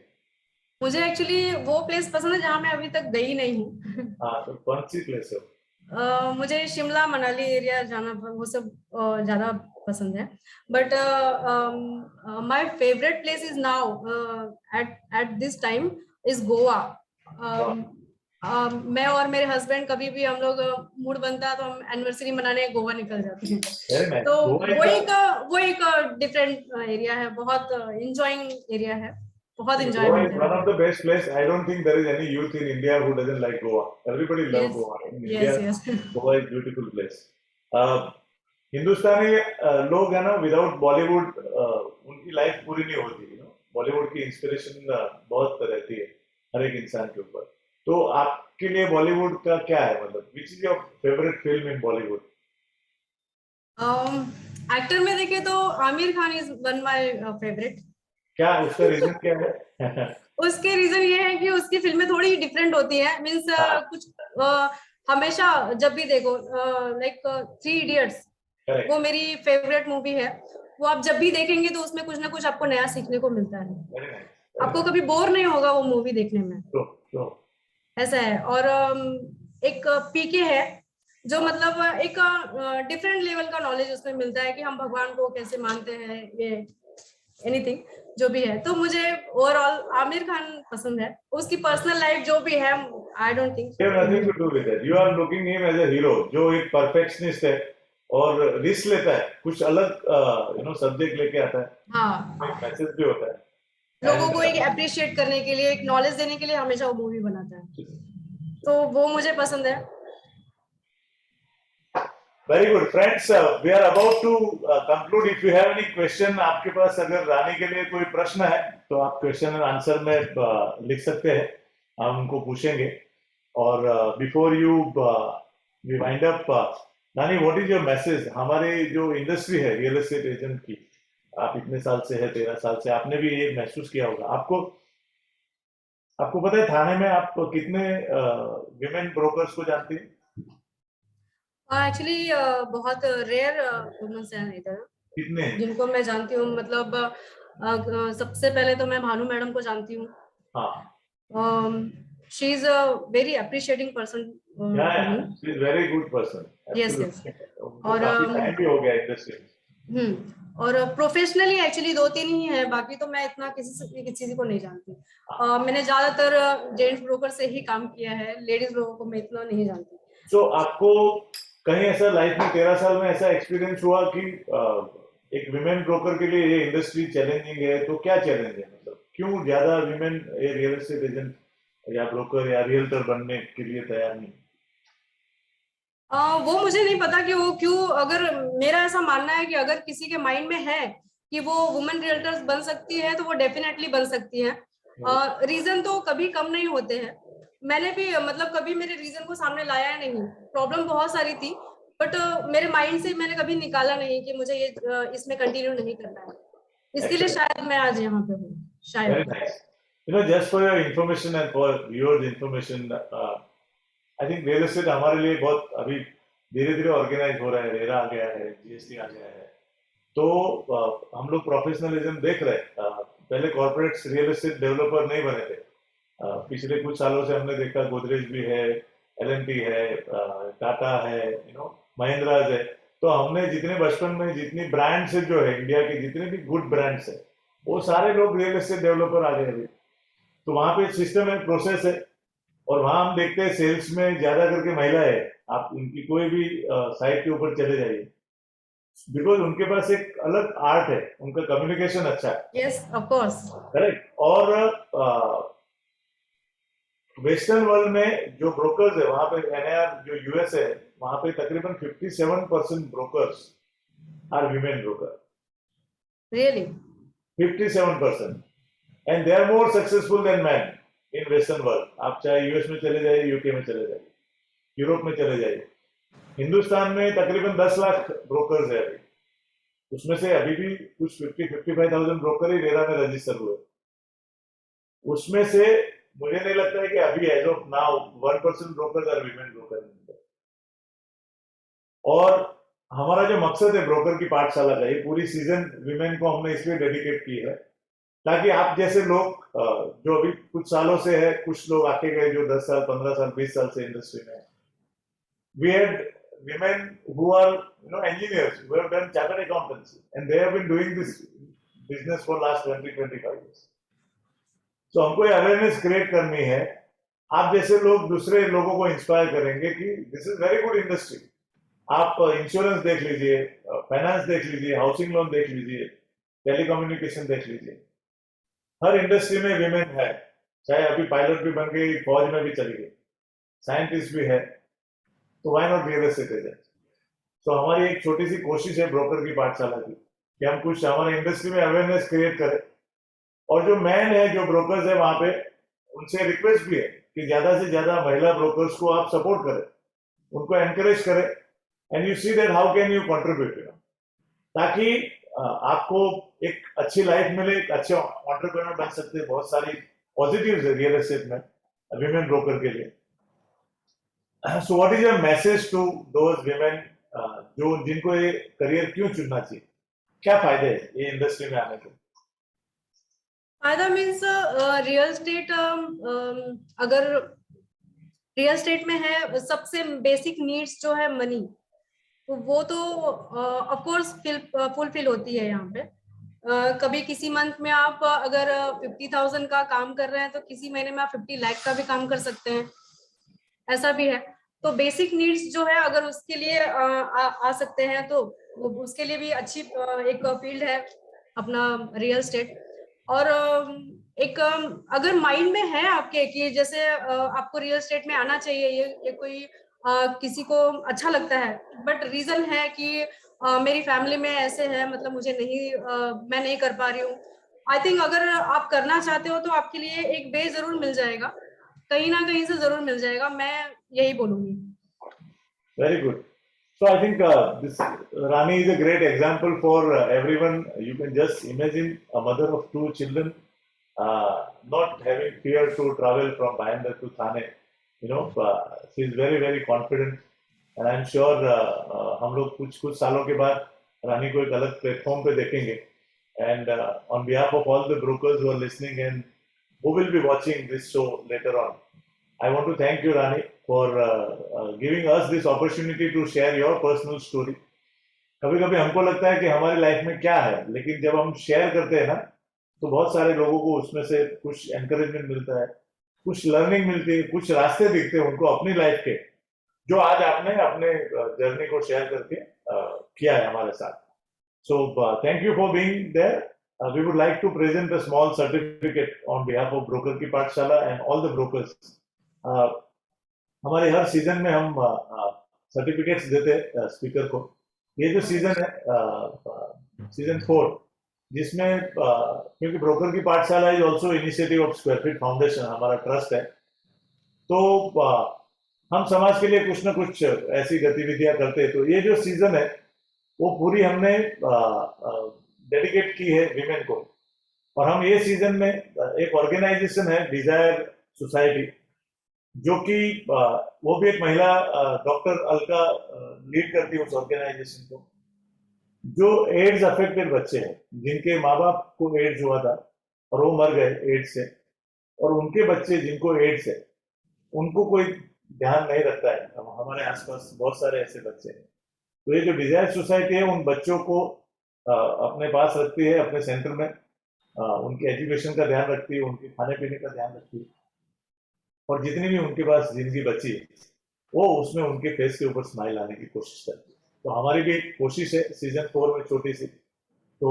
मुझे एक्चुअली वो प्लेस पसंद है जहाँ मैं अभी तक गई नहीं हूँ. हाँ, तो कौन सी प्लेस है? मुझे शिमला मनाली एरिया जाना, वो सब ज्यादा पसंद है. But my favourite place is now at this time is Goa. मैं और मेरे हस्बैंड कभी भी हम लोग मूड बनता है तो हम एनिवर्सरी मनाने गोवा निकल जाते हैं. तो वो एक डिफरेंट एरिया है, बहुत एंजॉयिंग एरिया है, बहुत enjoyment. One of the best place. I don't think there is any youth in India who doesn't like Goa. Everybody loves Goa. In India, Goa is beautiful place. हिंदुस्तानी लोग है ना, without Bollywood उनकी life पूरी नहीं होती. बॉलीवुड की इंस्पिरेशन बहुत रहती है हर एक इंसान के ऊपर. तो आपके लिए बॉलीवुड का क्या है, मतलब which is your favourite film in Bollywood? Actor में देखे तो Aamir Khan is one my favourite. क्या उसका रीजन क्या है? उसके रीजन ये है कि उसकी फिल्में थोड़ी डिफरेंट होती हैं. मीन्स कुछ हमेशा जब भी देखो, लाइक 3 इडियट्स, वो मेरी फेवरेट मूवी है. वो आप जब भी देखेंगे तो उसमें कुछ ना कुछ आपको नया सीखने को मिलता है. आपको कभी बोर नहीं होगा वो मूवी देखने में. ऐसा है. और एक पीके है जो, मतलब एक डिफरेंट लेवल का नॉलेज उसमें मिलता है कि हम भगवान को कैसे मानते हैं, ये एनीथिंग जो भी है. तो मुझे ओवरऑल आमिर खान पसंद है. उसकी पर्सनल लाइफ जो भी है, I don't think nothing to do with it. You are looking him as a hero, जो एक परफेक्शनिस्ट है और रिस्क लेता है, कुछ अलग सब्जेक्ट लेके आता है. हाँ, एक मैसेज भी होता है लोगों को, एक अप्रिशिएट करने के लिए, एक नॉलेज देने के लिए हमेशा वो मूवी बनाता है. तो वो मुझे पसंद है. Very good, friends. We are about to conclude. If you have any question, आपके पास अगर रानी के लिए कोई प्रश्न है तो आप क्वेश्चन और आंसर में लिख सकते हैं, हम उनको पूछेंगे. और before you we wind up, नानी, व्हाट इज योर मैसेज हमारे जो इंडस्ट्री है रियल एस्टेट एजेंट की? आप इतने साल से है, 13 साल से, आपने भी ये महसूस किया होगा। आपको आपको पता है थाने में आप कितने विमेन ब्रोकर्स को जानती हैं? एक्चुअली बहुत रेयर वुमेन्स हैं इधर कितने हैं? जिनको मैं जानती हूँ, मतलब सबसे पहले तो मैं भानु मैडम को जानती हूँ। हाँ, she is a very appreciating person या to me. She is very good person, yes yes. Absolutely. उनको और काफी टाइम भी हो गया इंडस्ट्री में। और प्रोफेशनली एक्चुअली 2-3 ही है, बाकी तो मैं इतना किसी को नहीं जानती। मैंने ज्यादातर जेंट्स ब्रोकर से ही काम किया है, लेडीज ब्रोकर को मैं इतना नहीं जानती। तो आपको कहीं ऐसा लाइफ में 13 साल में ऐसा एक्सपीरियंस हुआ कि एक विमेन ब्रोकर के लिए ये इंडस्ट्री चैलेंजिंग है? तो क्या चैलेंज है, मतलब क्यों ज्यादा विमेन ये रियल एस्टेट एजेंट या ब्रोकर या रियल्टर बनने के लिए तैयार नहीं? वो मुझे नहीं पता कि वो क्यों, अगर मेरा ऐसा मानना है कि अगर किसी के माइंड में है कि वो वुमेन रियल्टर्स बन सकती है तो वो डेफिनेटली बन सकती है। रीजन तो कभी कम नहीं होते हैं। मैंने भी मतलब कभी मेरे रीजन को सामने लाया नहीं, प्रॉब्लम बहुत सारी थी, बट मेरे माइंड से मैंने कभी निकाला नहीं कि मुझे ये इसमें कंटिन्यू नहीं करना है। इसके लिए शायद मैं आज यहाँ पे हूँ, वेरी शायद। Nice. Just for your information and for viewers information, I think real estate हमारे लिए बहुत अभी धीरे धीरे ऑर्गेनाइज हो रहा है। रेरा आ गया है, जीएसटी आ गया है, तो हम लोग प्रोफेशनलिज्म देख रहे हैं। पहले कॉर्पोरेट्स रियल एस्टेट डेवलपर नहीं बने थे। पिछले कुछ सालों से हमने देखा गोदरेज भी है, एलएनटी है, टाटा है, महिंद्राज है। तो हमने जितने बचपन में जितनी ब्रांड्स है जो है इंडिया के, जितने भी गुड ब्रांड्स है, वो सारे लोग रियल एस्टेट डेवलपर आ गए अभी। तो वहां पे सिस्टम है, प्रोसेस है, और वहां हम देखते हैं सेल्स में ज्यादा करके महिलाएं है। आप इनकी कोई भी साइट के ऊपर चले जाइए, बिकॉज उनके पास एक अलग आर्ट है, उनका कम्युनिकेशन अच्छा है। Yes of course. करेक्ट। और वेस्टर्न वर्ल्ड में जो ब्रोकर्स है वहां पे, एनआर जो यूएस है, वहां पे तकरीबन 57% brokers are women broker. Really? 57%। And they are more successful than man in western world. आप चाहे यूएस में चले जाइए, यूके में चले जाइए, यूरोप में चले जाइए। हिंदुस्तान में तकरीबन 10 लाख ब्रोकर्स है अभी, उसमें से अभी भी कुछ 55,000 ब्रोकर ही रेरा में रजिस्टर हुए। उसमें से मुझे नहीं लगता है कि अभी as of now 1% brokers are women broker. और हमारा जो मकसद है ब्रोकर की पाठशाला का, ये पूरी सीजन विमेन को हमने इसलिए डेडिकेट की है ताकि आप जैसे लोग जो अभी कुछ सालों से है, कुछ लोग आके गए जो 10 साल, 15 साल, 20 साल से इंडस्ट्री में है। We had women who are engineers who have done chartered accountancy and they have been doing this business for last 20-25 years. So हमको ये अवेयरनेस क्रिएट करनी है। आप जैसे लोग दूसरे लोगों को इंस्पायर करेंगे कि this is very good industry. आप इंश्योरेंस देख लीजिए, फाइनेंस देख लीजिए, हाउसिंग लोन देख लीजिए, टेलीकम्युनिकेशन देख लीजिए, हर इंडस्ट्री में विमेन है। चाहे अभी पायलट भी बन गई, फौज में भी चली गई, साइंटिस्ट भी है, तो why not real estate agent? तो हमारी एक छोटी सी कोशिश है ब्रोकर की पाठशाला की कि हम कुछ हमारे इंडस्ट्री में अवेयरनेस क्रिएट करें। और जो मैन है, जो ब्रोकर्स है वहां पे, उनसे रिक्वेस्ट भी है कि ज्यादा से ज्यादा महिला ब्रोकर्स को आप सपोर्ट करें, उनको एनकरेज करें, and you see that how can you contribute, ताकि आपको एक अच्छी लाइफ मिले, एक अच्छे एंटरप्रेन्योर बन सकते हैं। बहुत सारी पॉजिटिव्स है रियल एस्टेट में विमेन ब्रोकर के लिए। So what is your message to those women जो जिनको ये करियर क्यों चुनना चाहिए? क्या फायदे है ये इंडस्ट्री में आने के? फायदा मीन्स रियल स्टेट, अगर रियल स्टेट में है, सबसे बेसिक नीड्स जो है मनी, तो वो तो ऑफ कोर्स फुलफिल होती है यहाँ पे। कभी किसी मंथ में आप अगर 50,000 का काम कर रहे हैं तो किसी महीने में आप 50 लाख का भी काम कर सकते हैं, ऐसा भी है। तो बेसिक नीड्स जो है अगर उसके लिए आ सकते हैं तो उसके लिए भी अच्छी एक फील्ड है अपना रियल स्टेट। और एक अगर माइंड में है आपके कि जैसे आपको रियल स्टेट में आना चाहिए, ये कोई किसी को अच्छा लगता है, बट रीजन है कि मेरी फैमिली में ऐसे है, मतलब मुझे नहीं मैं नहीं कर पा रही हूँ। आई थिंक अगर आप करना चाहते हो तो आपके लिए एक वे जरूर मिल जाएगा, कहीं ना कहीं से जरूर मिल जाएगा, मैं यही बोलूंगी। Very good. So I think this Rani is a great example for everyone. You can just imagine a mother of two children not having fear to travel from Bhayandar to Thane. She is very very confident, and I'm sure हम लोग कुछ सालों के बाद रानी को एक अलग platform पे देखेंगे. And on behalf of all the brokers who are listening and who will be watching this show later on, I want to thank you, Rani, for giving us this opportunity to share your personal story. कभी कभी हमको लगता है कि हमारी life में क्या है, लेकिन जब हम शेयर करते हैं ना, तो बहुत सारे लोगों को उसमें से कुछ एनकरेजमेंट मिलता है, कुछ लर्निंग मिलती है, कुछ रास्ते दिखते हैं उनको अपनी लाइफ के, जो आज आपने अपने जर्नी को शेयर करके किया है हमारे साथ. So thank you for being there. We would like to present a small certificate on behalf of Broker की पाठशाला and all the brokers. हमारे हर सीजन में हम सर्टिफिकेट्स देते हैं स्पीकर को. ये जो सीजन है सीजन 4, जिसमें क्योंकि ब्रोकर की पाठशाला is also initiative of square feet foundation, हमारा ट्रस्ट है, तो हम समाज के लिए कुछ ना कुछ ऐसी गतिविधियां करते हैं. तो ये जो सीजन है वो पूरी हमने डेडिकेट की है विमेन को. और हम ये सीजन में एक ऑर्गेनाइजेशन है डिजायर सोसाइटी, जो कि वो भी एक महिला डॉक्टर अलका लीड करती है उस ऑर्गेनाइजेशन को, जो एड्स अफेक्टेड बच्चे हैं, जिनके माँ बाप को एड्स हुआ था और वो मर गए एड्स से, और उनके बच्चे जिनको एड्स है उनको कोई ध्यान नहीं रखता है. हमारे आसपास बहुत सारे ऐसे बच्चे हैं. तो ये जो डिजायर सोसाइटी है उन बच्चों को अपने पास रखती है, अपने सेंटर में उनके एजुकेशन का ध्यान रखती है, उनके खाने पीने का ध्यान रखती है, और जितनी भी उनके पास जिंदगी बची है वो उसमें उनके फेस के ऊपर स्माइल लाने की कोशिश करती है. तो हमारी भी एक कोशिश है सीजन 4 में छोटी सी. तो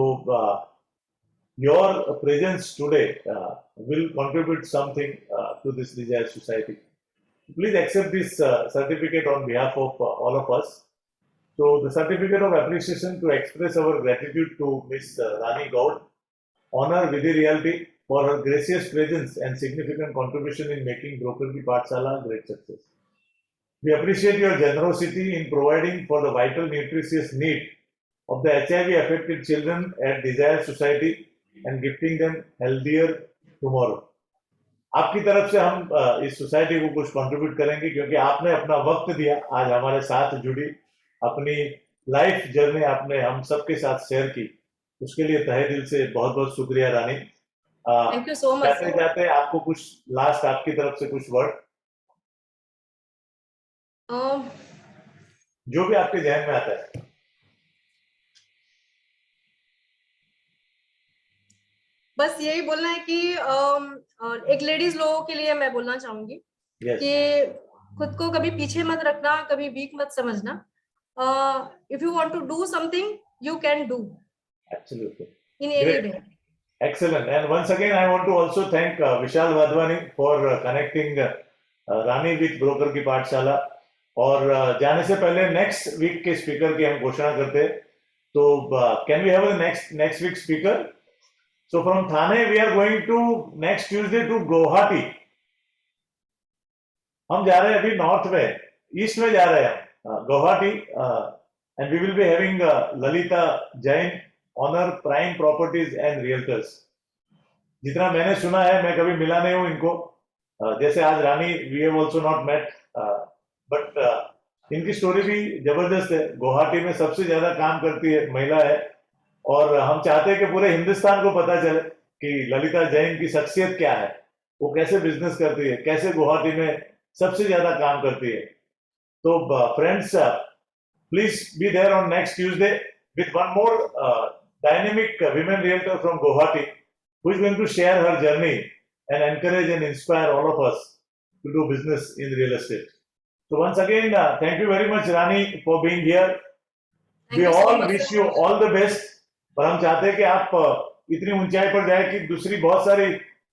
your presence today will contribute something to this desire society. Please accept this certificate on behalf of all of us. So the certificate of appreciation to express our gratitude to Miss Rani Gaur, honor Vidhi Realty for her gracious presence and significant contribution in making Broker Ki Pathshala a great success. We appreciate your generosity in providing for the vital nutritious need of the HIV affected children at Desire Society and gifting them healthier tomorrow. आपकी तरफ से हम इस society को कुछ contribute करेंगे, क्योंकि आपने अपना वक्त दिया, आज हमारे साथ जुड़ी, अपनी लाइफ जर्नी आपने हम सबके साथ शेयर की. उसके लिए तहे दिल से बहुत बहुत शुक्रिया Rani. Thank you so much. जाते जाते आपको कुछ लास्ट आपकी तरफ से कुछ वर्ड जो भी आपके जहन में आता है. बस यही बोलना है कि एक लेडीज लोगों के लिए मैं बोलना चाहूंगी कि खुद को कभी पीछे मत रखना, कभी वीक मत समझना. If you want to do something you can do Absolutely. in any way. Excellent. And once again I want to also thank Vishal Wadhwani for connecting Rani with Broker की पाठशाला. और जाने से पहले नेक्स्ट वीक के speaker की हम घोषणा करते हैं. तो can we have a next week speaker? So from Thane we are going to next Tuesday to Guwahati. हम जा रहे हैं अभी नॉर्थ में, ईस्ट में जा रहे हैं Guwahati, and we will be having Lalita Jain, owner prime properties and realtors. जितना मैंने सुना है, मैं कभी मिला नहीं हूँ इनको, जैसे आज Rani we have also not met, but इनकी स्टोरी भी जबरदस्त है. गुवाहाटी में सबसे ज्यादा काम करती है महिला है, और हम चाहते हैं कि पूरे हिंदुस्तान को पता चले कि ललिता जैन की शख्सियत क्या है, वो कैसे बिजनेस करती है, कैसे गुवाहाटी में सबसे ज्यादा काम करती है. तो friends, please be there on next Tuesday with one more dynamic women realtor from Guwahati, who is going to share her journey and encourage and inspire all of us to do business in real estate. So once again, thank you very much, Rani, for being here. We all wish you all the best. पर हम चाहते हैं कि आप इतनी ऊंचाई पर जाए कि दूसरी बहुत सारी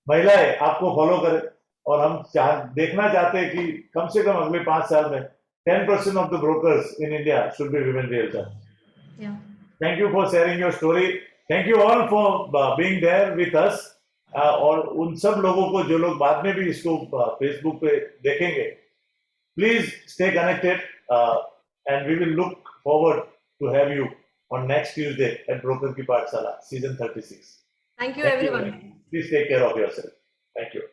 महिलाएं आपको फॉलो करें, और हम देखना चाहते हैं कि कम से कम अगले 5 साल में 10% of the brokers in India should be women realtors. Yeah. Thank you for sharing your story. Thank you all for being there with us. और उन सब लोगों को जो लोग बाद में भी इसको फेसबुक पे देखेंगे, please stay connected and we will look forward to have you on next Tuesday at Broker Ki Pathshala, season 36. Thank you, Thank you. everyone. Please take care of yourself. Thank you.